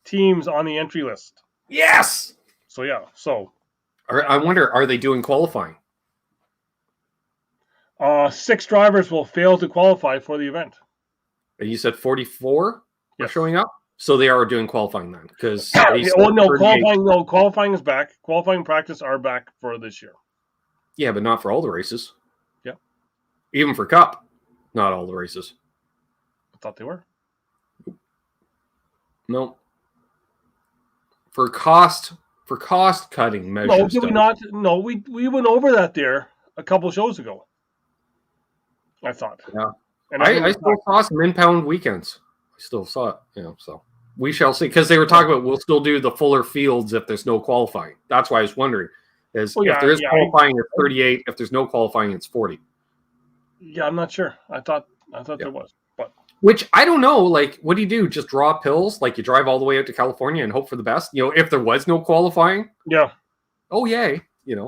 S2: teams on the entry list.
S1: Yes!
S2: So, yeah.
S1: I wonder, are they doing qualifying?
S2: 6 drivers will fail to qualify for the event.
S1: And you said 44 are showing up? So they are doing qualifying then? Because
S2: qualifying is back. Qualifying practice are back for this year.
S1: Yeah, but not for all the races.
S2: Yeah.
S1: Even for Cup, not all the races.
S2: I thought they were.
S1: No. For cost cutting measures.
S2: No, did we not? No, we went over that there a couple shows ago. I thought.
S1: Yeah. And I still saw some impound weekends. I still saw it. So we shall see. Because they were talking about we'll still do the fuller fields if there's no qualifying. That's why I was wondering. If there is qualifying, it's 38. If there's no qualifying, it's 40.
S2: Yeah, I'm not sure. I thought there was. But
S1: which I don't know. Like, what do you do? Just draw pills? Like you drive all the way out to California and hope for the best? If there was no qualifying?
S2: Yeah.
S1: Oh, yay.
S2: Yeah.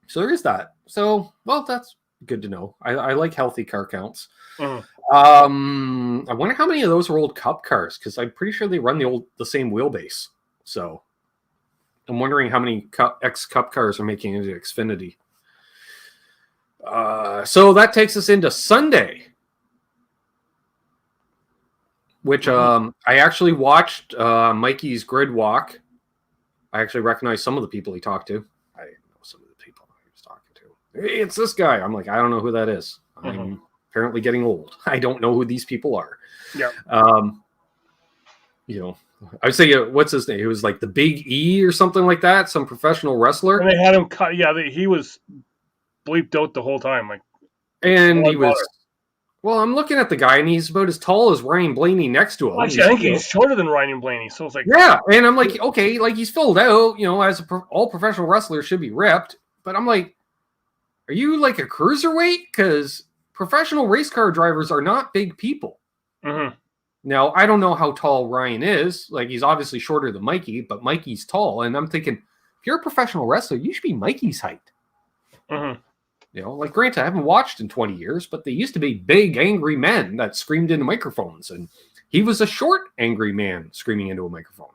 S1: So there is that. So, well, that's good to know. I like healthy car counts.
S2: Mm.
S1: I wonder how many of those are old Cup cars, because I'm pretty sure they run the same wheelbase. So I'm wondering how many ex-Cup cars are making into Xfinity. So that takes us into Sunday, which I actually watched Mikey's grid walk. I actually recognize some of the people he talked to. I know some of the people he was talking to. Hey, it's this guy. I'm like, I don't know who that is. I'm apparently getting old. I don't know who these people are.
S2: Yeah.
S1: I would say, what's his name? He was like the Big E or something like that, some professional wrestler.
S2: And they had him cut. Yeah, he was bleeped out the whole time.
S1: And he was. Well, I'm looking at the guy, and he's about as tall as Ryan Blaney next to him.
S2: Actually, I think he's shorter than Ryan Blaney. So it's like,
S1: yeah, and I'm like, okay, like he's filled out. As all professional wrestlers should be ripped. But I'm like, are you like a cruiserweight? Because professional race car drivers are not big people.
S2: Mm-hmm.
S1: Now, I don't know how tall Ryan is. Like, he's obviously shorter than Mikey, but Mikey's tall. And I'm thinking, if you're a professional wrestler, you should be Mikey's height.
S2: Mm-hmm.
S1: Like, granted, I haven't watched in 20 years, but they used to be big, angry men that screamed into microphones. And he was a short, angry man screaming into a microphone.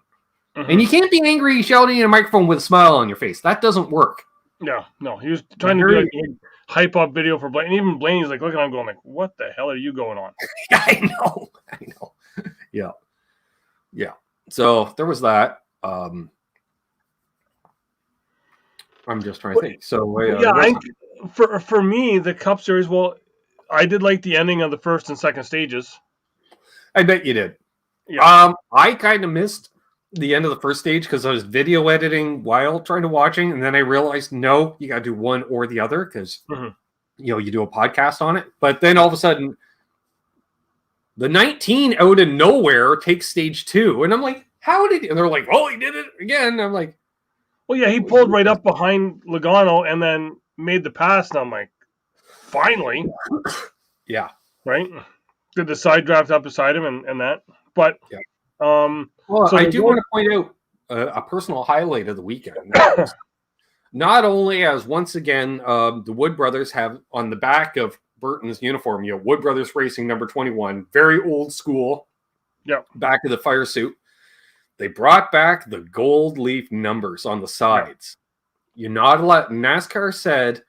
S1: Mm-hmm. And you can't be angry shouting in a microphone with a smile on your face. That doesn't work.
S2: Yeah, no. He was trying to do a hype up video for Blaney. And even Blaney's like looking at him going like, what the hell are you going on?
S1: I know. Yeah. So there was that. I'm just trying to think. So
S2: for me, the Cup Series, well, I did like the ending of the first and second stages.
S1: I bet you did. I kind of missed the end of the first stage because I was video editing while trying to watching, and then I realized no, you got to do one or the other because you do a podcast on it. But then all of a sudden, the 19 out of nowhere takes stage 2, and I'm like, how did? And they're like, oh, he did it again. And I'm like,
S2: well, yeah, he pulled right up behind Logano and then made the pass, and I'm like, finally,
S1: yeah,
S2: right. Did the side draft up beside him and that, but
S1: well, so I do want to point out a personal highlight of the weekend. Not only as once again the Wood brothers have on the back of Burton's uniform, Wood Brothers Racing number 21, very old school. Back of the fire suit. They brought back the gold leaf numbers on the sides. You're not allowed. NASCAR said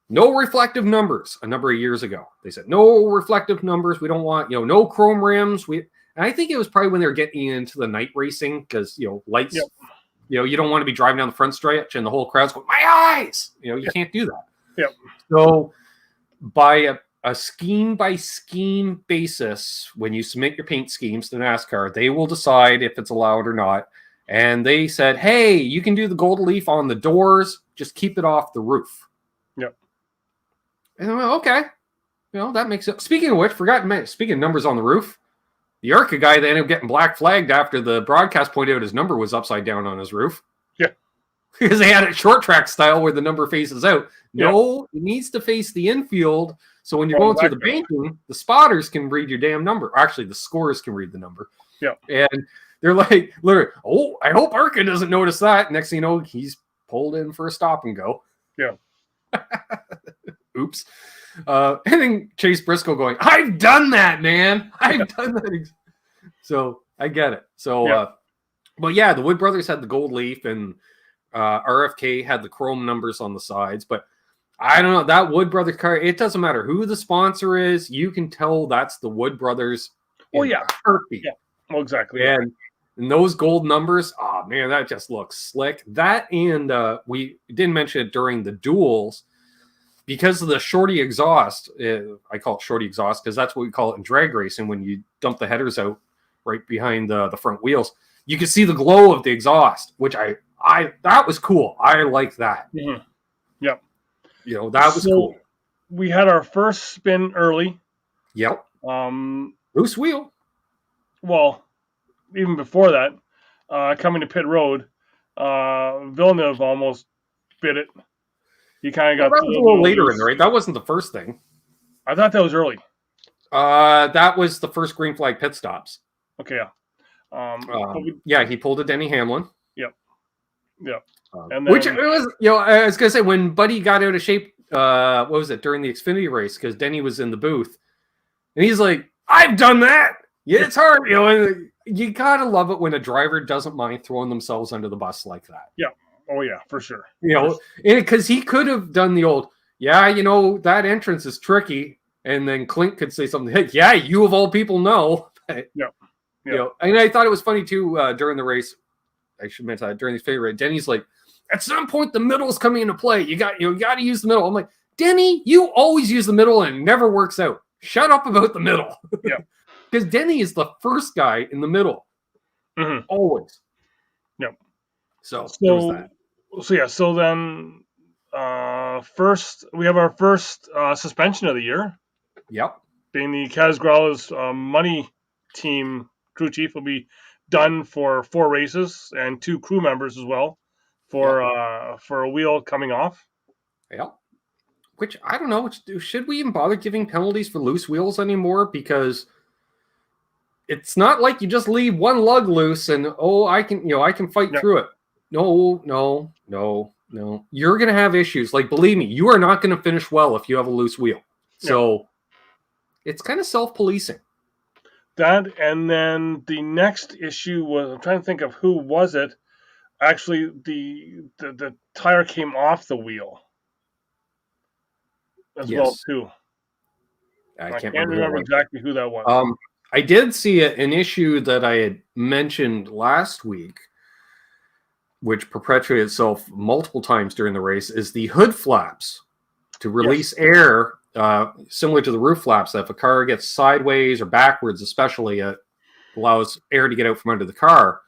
S1: no reflective numbers a number of years ago. They said no reflective numbers. We don't want no chrome rims. And I think it was probably when they were getting into the night racing because lights. You don't want to be driving down the front stretch and the whole crowd's going, my eyes. You can't do that. So by a scheme by scheme basis, when you submit your paint schemes to NASCAR, they will decide if it's allowed or not. And they said, hey, you can do the gold leaf on the doors, just keep it off the roof. And I went, okay. That makes it. Speaking of which, speaking of numbers on the roof, the ARCA guy that ended up getting black flagged after the broadcast pointed out his number was upside down on his roof. Because they had it short track style where the number faces out. No, it needs to face the infield. So when you're going through the banking, the spotters can read your damn number. Actually, the scorers can read the number. And they're like, literally, oh, I hope ARCA doesn't notice that. Next thing you know, he's pulled in for a stop and go. Oops. And then Chase Briscoe going, I've done that, man. I've done that. So I get it. So, but yeah, the Wood brothers had the gold leaf and RFK had the chrome numbers on the sides. But I don't know, that Wood brothers car, it doesn't matter who the sponsor is. You can tell that's the Wood brothers.
S2: Oh, yeah.
S1: Heartbeat.
S2: Well, exactly.
S1: And those gold numbers, oh, man, that just looks slick. That and we didn't mention it during the duels. Because of the shorty exhaust, I call it shorty exhaust because that's what we call it in drag racing when you dump the headers out right behind the front wheels. You can see the glow of the exhaust, which I that was cool. I like that. That was cool.
S2: We had our first spin early.
S1: Loose wheel.
S2: Well, even before that, coming to pit road, Villeneuve almost bit it. He kind of got
S1: that was a little later in there, right? That wasn't the first thing.
S2: I thought that was early.
S1: That was the first green flag pit stops.
S2: Okay,
S1: he pulled a Denny Hamlin.
S2: And then,
S1: which it was, I was gonna say when Buddy got out of shape. What was it during the Xfinity race? Because Denny was in the booth, and he's like, "I've done that. Yeah, it's hard, And you gotta love it when a driver doesn't mind throwing themselves under the bus like that.
S2: Oh, yeah, for sure.
S1: Because he could have done the old, that entrance is tricky. And then Clint could say something like, yeah, you of all people know. And I thought it was funny, too, during the race. I should mention that during the favorite, Denny's like, at some point, the middle is coming into play. You got to use the middle. I'm like, Denny, you always use the middle and it never works out. Shut up about the middle. Because Denny is the first guy in the middle. Always. So
S2: then first we have our first suspension of the year. Being the Kaz Grala's money team crew chief will be done for 4 races and 2 crew members as well for a wheel coming off.
S1: Which I don't know. Should we even bother giving penalties for loose wheels anymore? Because it's not like you just leave one lug loose and I can fight through it. No. You're going to have issues. Like, believe me, you are not going to finish well if you have a loose wheel. So it's kind of self-policing.
S2: That, and then the next issue was, I'm trying to think of who was it. Actually, the tire came off the wheel as well, too.
S1: I can't
S2: remember exactly who that was.
S1: I did see an issue that I had mentioned last week, which perpetuated itself multiple times during the race, is the hood flaps to release air, similar to the roof flaps. That if a car gets sideways or backwards, especially, allows air to get out from under the car.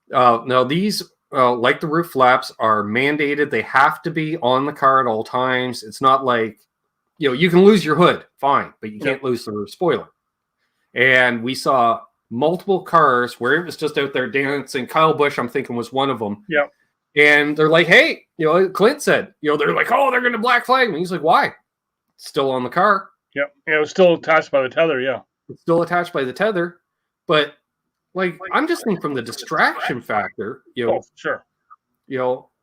S1: Now these, like the roof flaps, are mandated. They have to be on the car at all times. It's not like, you can lose your hood, fine, but you can't lose the roof spoiler. And we saw multiple cars where it was just out there dancing. Kyle Busch, I'm thinking, was one of them.
S2: Yeah.
S1: And they're like, hey, Clint said, they're like, oh, they're going to black flag me. He's like, why? It's still on the car.
S2: Yeah. It was still attached by the tether. Yeah.
S1: It's still attached by the tether. But I'm just thinking from the distraction factor,
S2: sure.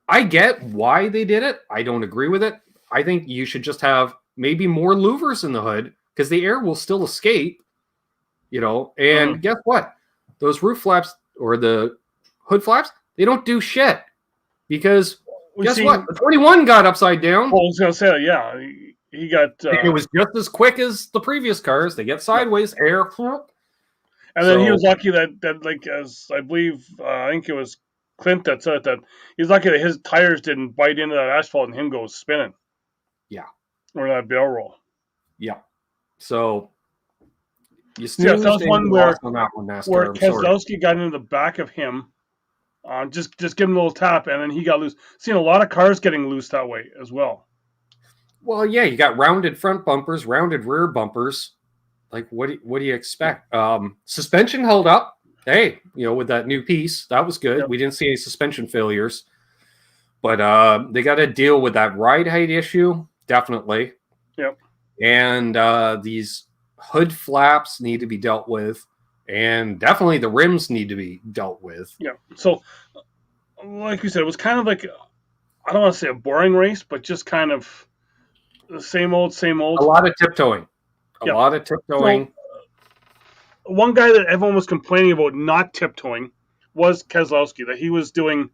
S1: I get why they did it. I don't agree with it. I think you should just have maybe more louvers in the hood because the air will still escape, and guess what? Those roof flaps or the hood flaps, they don't do shit because guess what? The 21 got upside down.
S2: Well, I was going to say, yeah, he got...
S1: it was just as quick as the previous cars. They get sideways, air...
S2: And then he was lucky that as I believe, I think it was Clint that said that he's lucky that his tires didn't bite into that asphalt and him go spinning.
S1: Yeah.
S2: Or that barrel roll.
S1: Yeah. So you
S2: that was one where Keselowski got into the back of him, just give him a little tap, and then he got loose. Seen a lot of cars getting loose that way as well.
S1: Well, yeah, you got rounded front bumpers, rounded rear bumpers. Like, what do you expect? Suspension held up. Hey, with that new piece, that was good. Yep. We didn't see any suspension failures. But they got to deal with that ride height issue, definitely.
S2: Yep.
S1: And these hood flaps need to be dealt with. And definitely the rims need to be dealt with.
S2: Yeah. So, like you said, it was kind of like, I don't want to say a boring race, but just kind of the same old. A
S1: lot of tiptoeing. A lot of tiptoeing.
S2: So, one guy that everyone was complaining about not tiptoeing was Keselowski, that he was doing.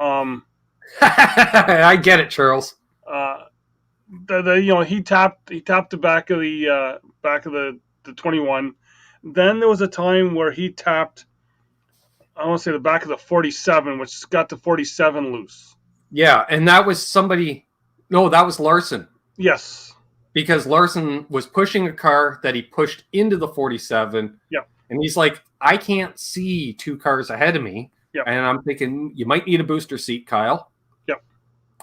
S1: I get it, Charles.
S2: He tapped the back of the 21. Then there was a time where he tapped, I want to say the back of the 47, which got the 47 loose.
S1: Yeah, and that was somebody. No, that was Larson.
S2: Yes. Because
S1: Larson was pushing a car that he pushed into the 47.
S2: Yeah.
S1: And he's like, I can't see two cars ahead of me.
S2: Yeah.
S1: And I'm thinking, you might need a booster seat, Kyle.
S2: Yep.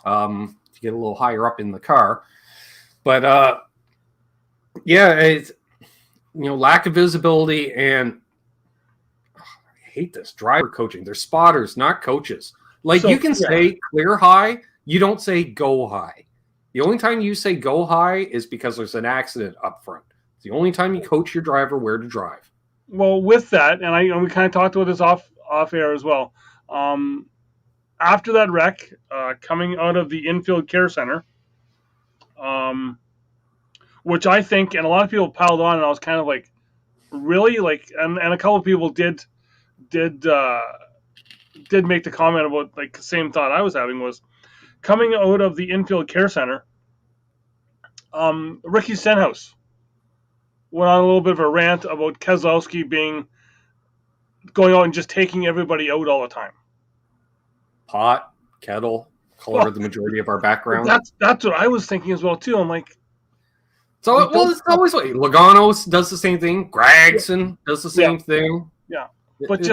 S1: To get a little higher up in the car. But, it's, lack of visibility and I hate this driver coaching. They're spotters, not coaches. You can say clear high. You don't say go high. The only time you say go high is because there's an accident up front. It's the only time you coach your driver where to drive.
S2: Well, with that, and we kind of talked about this off air as well. After that wreck, coming out of the infield care center, which I think, and a lot of people piled on, and I was kind of like, really, and a couple of people did make the comment about the same thought I was having was. Coming out of the infield care center, Ricky Stenhouse went on a little bit of a rant about Keselowski going out and just taking everybody out all the time.
S1: Pot, kettle, color the majority of our background.
S2: That's what I was thinking as well too. I'm like,
S1: it's always like Logano does the same thing. Gregson does the same thing.
S2: Yeah, but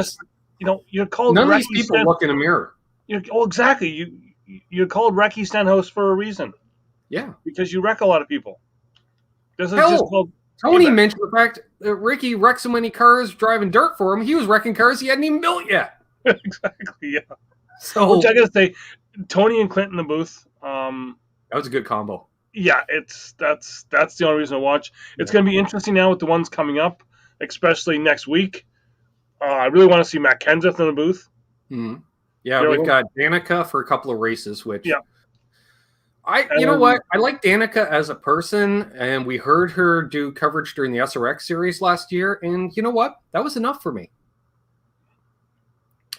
S2: you're called.
S1: None of these people look in a mirror.
S2: Exactly. You're called Ricky Stenhouse for a reason.
S1: Yeah.
S2: Because you wreck a lot of people. This is just called...
S1: Tony mentioned the fact that Ricky wrecked so many cars driving dirt for him, he was wrecking cars he hadn't even built yet.
S2: Exactly, yeah.
S1: So,
S2: which I gotta say, Tony and Clint in the booth...
S1: that was a good combo.
S2: Yeah, that's the only reason to watch. It's going to be interesting now with the ones coming up, especially next week. I really want to see Matt Kenseth in the booth.
S1: Mm-hmm. Yeah, we've got Danica for a couple of races, which
S2: you
S1: know what? I like Danica as a person, and we heard her do coverage during the SRX series last year, and you know what? That was enough for me.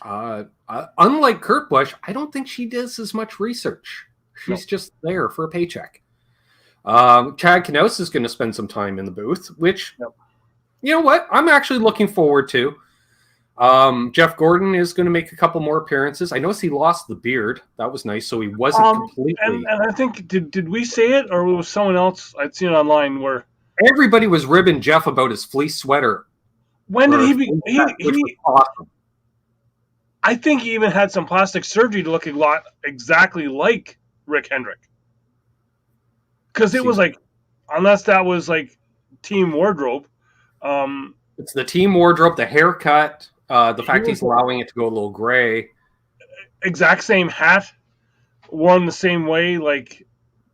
S1: Unlike Kurt Busch, I don't think she does as much research. She's just there for a paycheck. Chad Knaus is going to spend some time in the booth, which, you know what? I'm actually looking forward to. Jeff Gordon is going to make a couple more appearances. I noticed he lost the beard. That was nice. So he wasn't completely.
S2: And I think, did we say it, or was someone else? I'd seen it online where
S1: everybody was ribbing Jeff about his fleece sweater
S2: When did he be?
S1: Which was awesome.
S2: I think he even had some plastic surgery to look a lot exactly like Rick Hendrick. Because it was like, unless that was like team wardrobe.
S1: It's the team wardrobe, the haircut, the fact he's allowing it to go a little gray.
S2: Exact same hat, worn the same way. Like,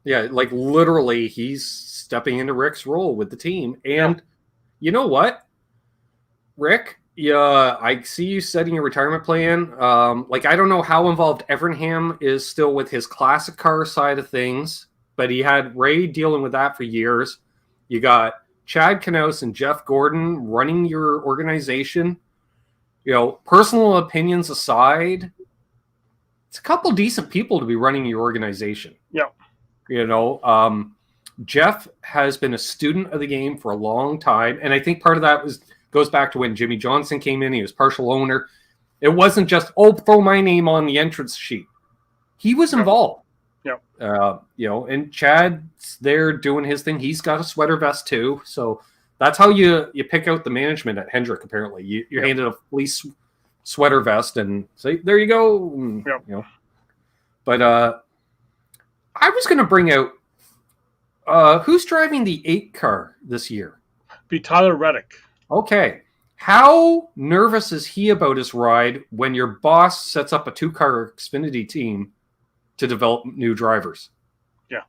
S1: yeah, like literally he's stepping into Rick's role with the team. And you know what, Rick? Yeah, I see you setting a retirement plan. Like, I don't know how involved Evernham is still with his classic car side of things, but he had Ray dealing with that for years. You got Chad Knaus and Jeff Gordon running your organization. You know, personal opinions aside, it's a couple decent people to be running your organization.
S2: Yeah.
S1: You know, Jeff has been a student of the game for a long time, and I think part of that goes back to when Jimmy Johnson came in. He was partial owner. It wasn't just, throw my name on the entrance sheet. He was involved.
S2: Yeah.
S1: You know, and Chad's there doing his thing. He's got a sweater vest too. So that's how you pick out the management at Hendrick, apparently. You're handed a fleece sweater vest and say, there you go. And, you know. But I was going to bring out, who's driving the 8 car this year?
S2: Be Tyler Reddick.
S1: Okay. How nervous is he about his ride when your boss sets up a 2-car Xfinity team to develop new drivers?
S2: Yeah.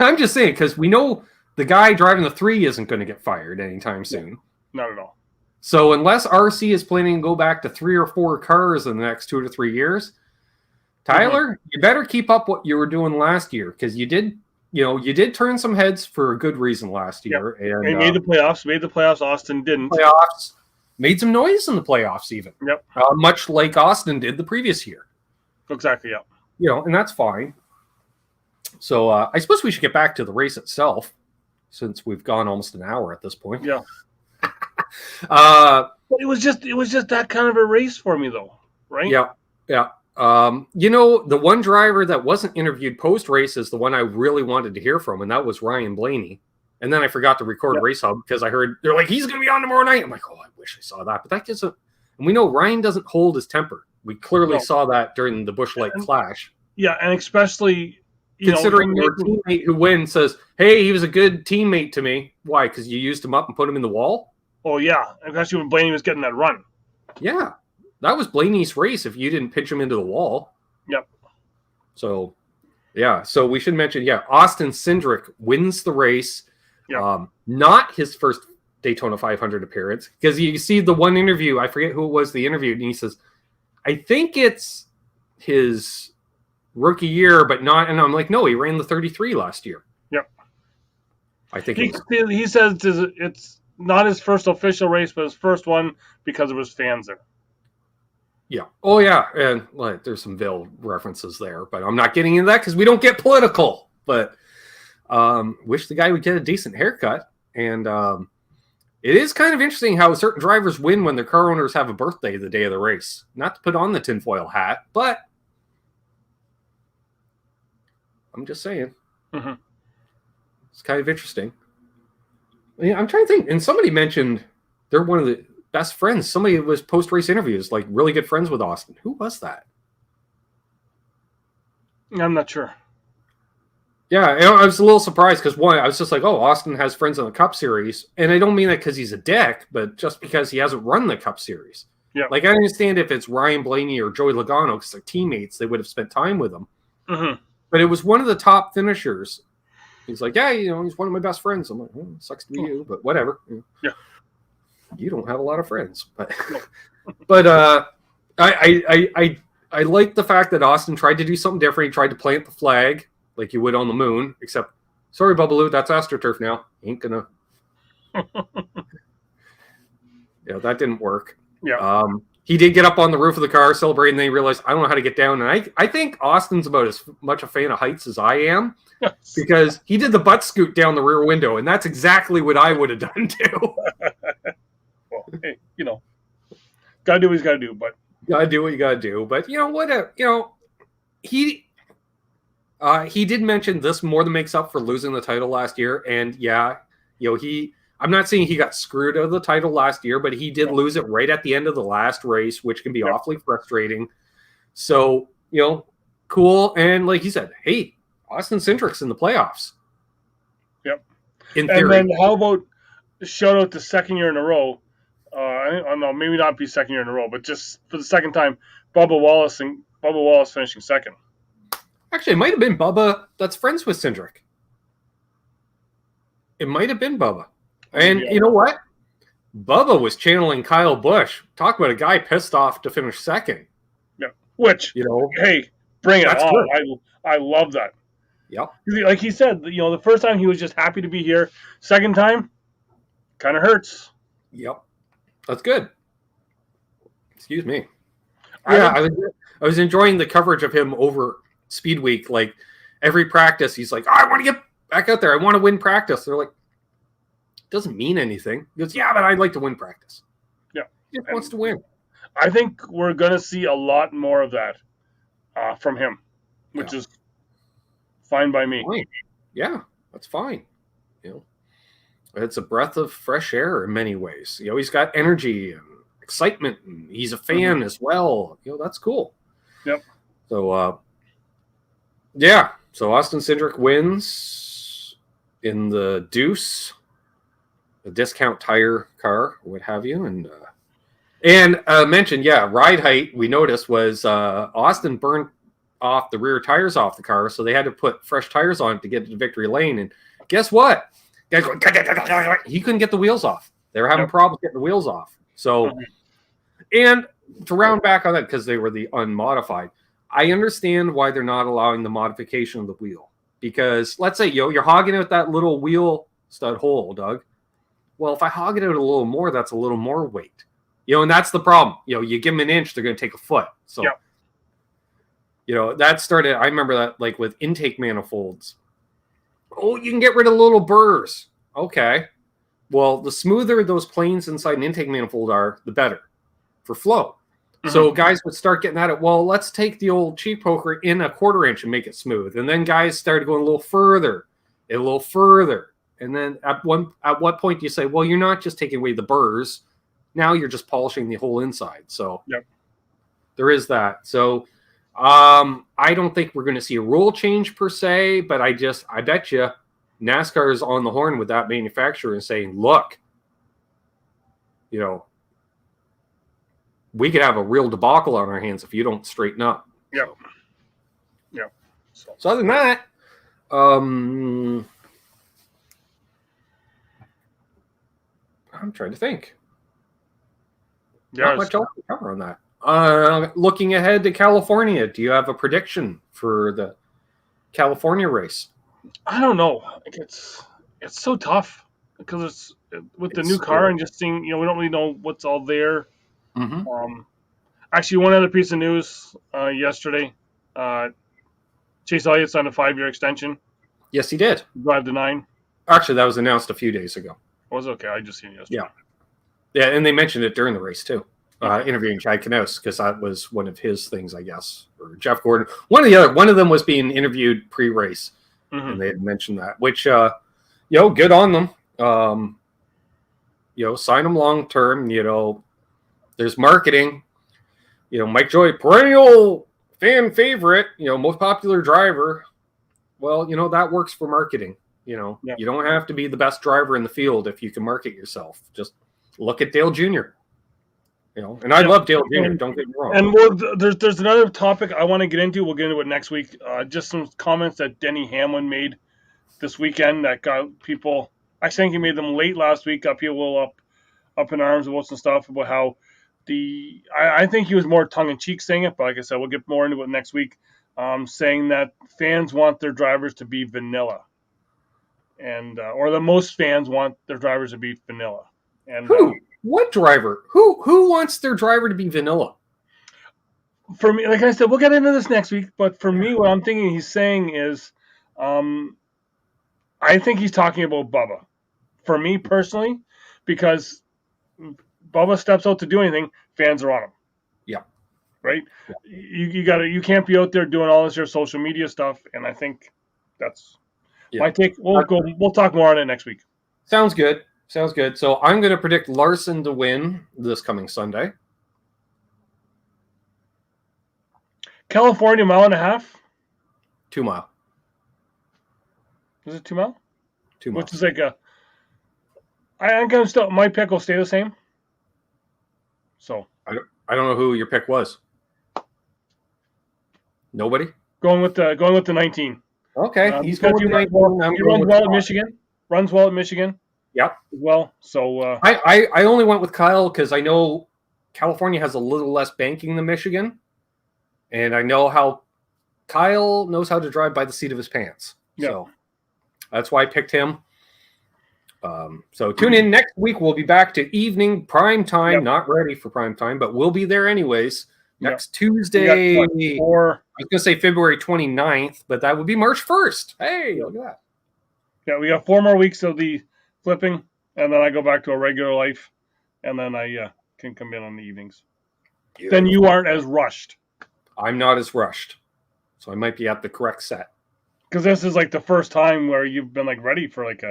S1: I'm just saying, because we know the guy driving the 3 isn't going to get fired anytime soon.
S2: Not at all.
S1: So unless RC is planning to go back to 3 or 4 cars in the next 2 to 3 years, Tyler, you better keep up what you were doing last year, because you did turn some heads for a good reason last year.
S2: And he made the playoffs. Austin didn't.
S1: Playoffs. Made some noise in the playoffs even.
S2: Yep.
S1: Much like Austin did the previous year.
S2: Exactly, yeah.
S1: You know, and that's fine. So I suppose we should get back to the race itself, since we've gone almost an hour at this point.
S2: Yeah. But it was just that kind of a race for me, though, right?
S1: Yeah, yeah. You know, the one driver that wasn't interviewed post-race is the one I really wanted to hear from, and that was Ryan Blaney. And then I forgot to record Race Hub because I heard they're like, he's going to be on tomorrow night. I'm like, I wish I saw that. But that gives and we know Ryan doesn't hold his temper. We clearly saw that during the Busch Light Clash.
S2: Yeah, and especially
S1: considering your teammate who wins says, hey, he was a good teammate to me. Why? Because you used him up and put him in the wall?
S2: Oh, yeah. Especially when Blaney was getting that run.
S1: Yeah. That was Blaney's race if you didn't pitch him into the wall.
S2: Yep.
S1: So, yeah. So we should mention, Austin Cindric wins the race.
S2: Yep.
S1: Not his first Daytona 500 appearance. Because you see the one interview, I forget who it was, the interview, and he says, I think it's his rookie year, but not. And I'm like, no, he ran the 33 last year.
S2: Yep.
S1: I think
S2: he says it's not his first official race, but his first one because there was fans there.
S1: Yeah. Oh, yeah. And there's some Ville references there, but I'm not getting into that because we don't get political. But wish the guy would get a decent haircut. And it is kind of interesting how certain drivers win when their car owners have a birthday the day of the race. Not to put on the tinfoil hat, but I'm just saying.
S2: Mm-hmm.
S1: It's kind of interesting. Yeah, I'm trying to think. And somebody mentioned they're one of the best friends. Somebody was post-race interviews, like really good friends with Austin. Who was that?
S2: I'm not sure.
S1: Yeah, I was a little surprised because, one, I was just like, Austin has friends in the Cup Series. And I don't mean that because he's a dick, but just because he hasn't run the Cup Series.
S2: Yeah.
S1: Like, I understand if it's Ryan Blaney or Joey Logano because they're teammates, they would have spent time with him.
S2: Mm-hmm.
S1: But it was one of the top finishers. He's like, he's one of my best friends. I'm like, sucks to be you, but whatever.
S2: Yeah.
S1: You don't have a lot of friends, but but I like the fact that Austin tried to do something different. He tried to plant the flag like you would on the moon, except sorry, Bubbaloo, that's AstroTurf now. Ain't gonna. That didn't work.
S2: Yeah.
S1: He did get up on the roof of the car, celebrate, and then he realized I don't know how to get down. And I think Austin's about as much a fan of heights as I am, because he did the butt scoot down the rear window, and that's exactly what I would have done too.
S2: Well, hey, gotta do what he's gotta do, but
S1: gotta do what you gotta do. But he did mention this more than makes up for losing the title last year, and I'm not saying he got screwed out of the title last year, but he did lose it right at the end of the last race, which can be awfully frustrating. So, cool. And like you said, hey, Austin Cindric's in the playoffs.
S2: Yep.
S1: In theory.
S2: And then how about shout out the second year in a row? I don't know, maybe not be second year in a row, but just for the second time, Bubba Wallace finishing second.
S1: Actually, it might have been Bubba that's friends with Cindric. It might have been Bubba. And you know what? Bubba was channeling Kyle Busch. Talk about a guy pissed off to finish second.
S2: Yeah. Which, hey, bring it on. Good. I love that.
S1: Yep.
S2: Like he said, the first time he was just happy to be here. Second time, kind of hurts.
S1: Yep. That's good. Excuse me. Yeah, I was enjoying the coverage of him over Speed Week. Like every practice, he's like, I want to get back out there. I want to win practice. They're like, it doesn't mean anything. He goes, yeah, but I'd like to win practice.
S2: Yeah.
S1: He just wants to win.
S2: I think we're going to see a lot more of that from him, which is fine by me.
S1: Fine. Yeah, that's fine. It's a breath of fresh air in many ways. He's got energy and excitement, and he's a fan as well. That's cool.
S2: Yep.
S1: So, so Austin Cindric wins in the Deuce, the discount tire car, what have you, and mentioned, ride height we noticed was Austin burned off the rear tires off the car, so they had to put fresh tires on it to get to victory lane. And guess what? Guys going, he couldn't get the wheels off. They were having problems getting the wheels off. So, and to round back on that, because they were the unmodified, I understand why they're not allowing the modification of the wheel. Because let's say, you're hogging out that little wheel stud hole, Doug. Well, if I hog it out a little more, that's a little more weight. And that's the problem. You give them an inch, they're going to take a foot. So, that started, I remember that like with intake manifolds. Oh, you can get rid of little burrs. Okay. Well, the smoother those planes inside an intake manifold are, the better for flow. So guys would start getting at it. Well, let's take the old cheap poker in a 1/4 inch and make it smooth. And then guys started going a little further. And then at what point do you say, well, you're not just taking away the burrs. Now you're just polishing the whole inside. So there is that. So I don't think we're going to see a rule change per se, but I bet you NASCAR is on the horn with that manufacturer and saying, look, we could have a real debacle on our hands if you don't straighten up.
S2: Yeah.
S1: So other than that, I'm trying to think. Not much else to cover on that. Looking ahead to California, do you have a prediction for the California race?
S2: I don't know. It's so tough because it's with the new car and just seeing, we don't really know what's all there. Actually, one other piece of news yesterday, Chase Elliott signed a 5-year extension.
S1: Yes, he did.
S2: Drive to 9.
S1: Actually, that was announced a few days ago.
S2: Was okay. I just seen it yesterday.
S1: Yeah, and they mentioned it during the race too. Interviewing NasCanucks because that was one of his things, I guess, or Jeff Gordon. One of them was being interviewed pre-race, and they had mentioned that. Which, good on them. Sign them long term. There's marketing. Mike Joy, perennial fan favorite. Most popular driver. Well, that works for marketing. You don't have to be the best driver in the field if you can market yourself. Just look at Dale Jr. And I love Dale Jr. Don't get me wrong.
S2: And there's another topic I want to get into. We'll get into it next week. Just some comments that Denny Hamlin made this weekend that got people. I think he made them late last week. Got people up in arms about some stuff about how I think he was more tongue in cheek saying it, but like I said, we'll get more into it next week. Saying that fans want their drivers to be vanilla, and or the most fans want their drivers to be vanilla. And
S1: what driver? Who wants their driver to be vanilla?
S2: For me, like I said, we'll get into this next week. But for me, what I'm thinking he's saying is, I think he's talking about Bubba. For me personally, because Bubba steps out to do anything, fans are on him.
S1: Yeah.
S2: Right. Yeah. You can't be out there doing all this your social media stuff, and I think that's my take. We'll talk more on it next week.
S1: Sounds good. Sounds good. So I'm going to predict Larson to win this coming Sunday.
S2: California, 1.5 miles.
S1: 2 mile.
S2: Is it 2 miles?
S1: 2 miles.
S2: Which is like a. I'm gonna still. My pick will stay the same. So
S1: I don't know who your pick was. Nobody.
S2: Going with the 19.
S1: Okay, he's
S2: got
S1: going with 19.
S2: He runs well at Michigan. Runs well at Michigan.
S1: Yep.
S2: As well. So
S1: I only went with Kyle because I know California has a little less banking than Michigan, and I know how Kyle knows how to drive by the seat of his pants.
S2: Yeah.
S1: So that's why I picked him. So tune in next week. We'll be back to evening prime time. Yep. Not ready for prime time, but we'll be there anyways. Next Tuesday. I was going to say February 29th, but that would be March 1st. Hey, look at that.
S2: Yeah, we got 4 more weeks of the flipping, and then I go back to a regular life, and then I can come in on the evenings. Beautiful. Then you aren't as rushed.
S1: I'm not as rushed, so I might be at the correct set.
S2: Because this is like the first time where you've been like ready for like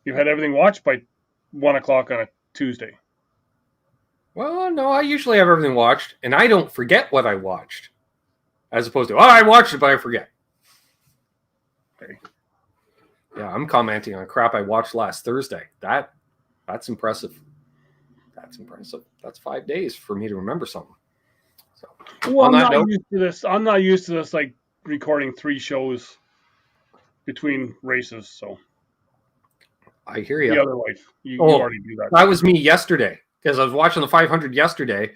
S2: you've had everything watched by 1 o'clock on a Tuesday.
S1: Well, no, I usually have everything watched, and I don't forget what I watched, as opposed to, I watched it, but I forget. Okay. Yeah, I'm commenting on crap I watched last Thursday. That's impressive. That's impressive. That's 5 days for me to remember something. So,
S2: well, I'm not used to this. I'm not used to this, like recording 3 shows between races. So
S1: I hear you.
S2: The other life, you already do that.
S1: That was me yesterday. Because I was watching the 500 yesterday,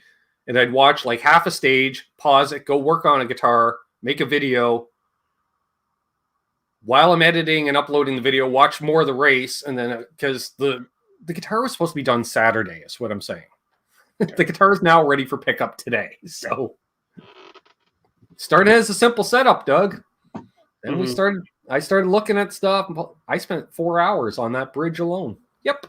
S1: and I'd watch like half a stage, pause it, go work on a guitar, make a video. While I'm editing and uploading the video, watch more of the race, and then because the guitar was supposed to be done Saturday, is what I'm saying. Okay. The guitar is now ready for pickup today. So started as a simple setup, Doug. Then I started looking at stuff. I spent 4 hours on that bridge alone. Yep.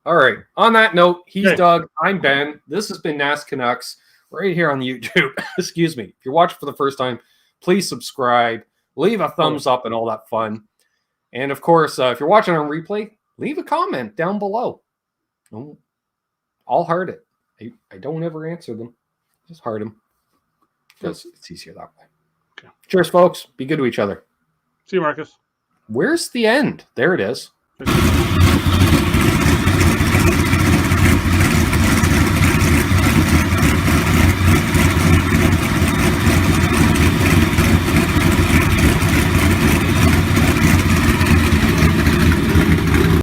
S1: All right. On that note, he's Doug. I'm Ben. This has been NasCanucks right here on YouTube. Excuse me. If you're watching for the first time, please subscribe, leave a thumbs up, and all that fun. And of course, if you're watching on replay, leave a comment down below. I'll heart it. I don't ever answer them. Just heart them because it's easier that way. Okay. Cheers, folks. Be good to each other.
S2: See you, Marcus.
S1: Where's the end? There it is.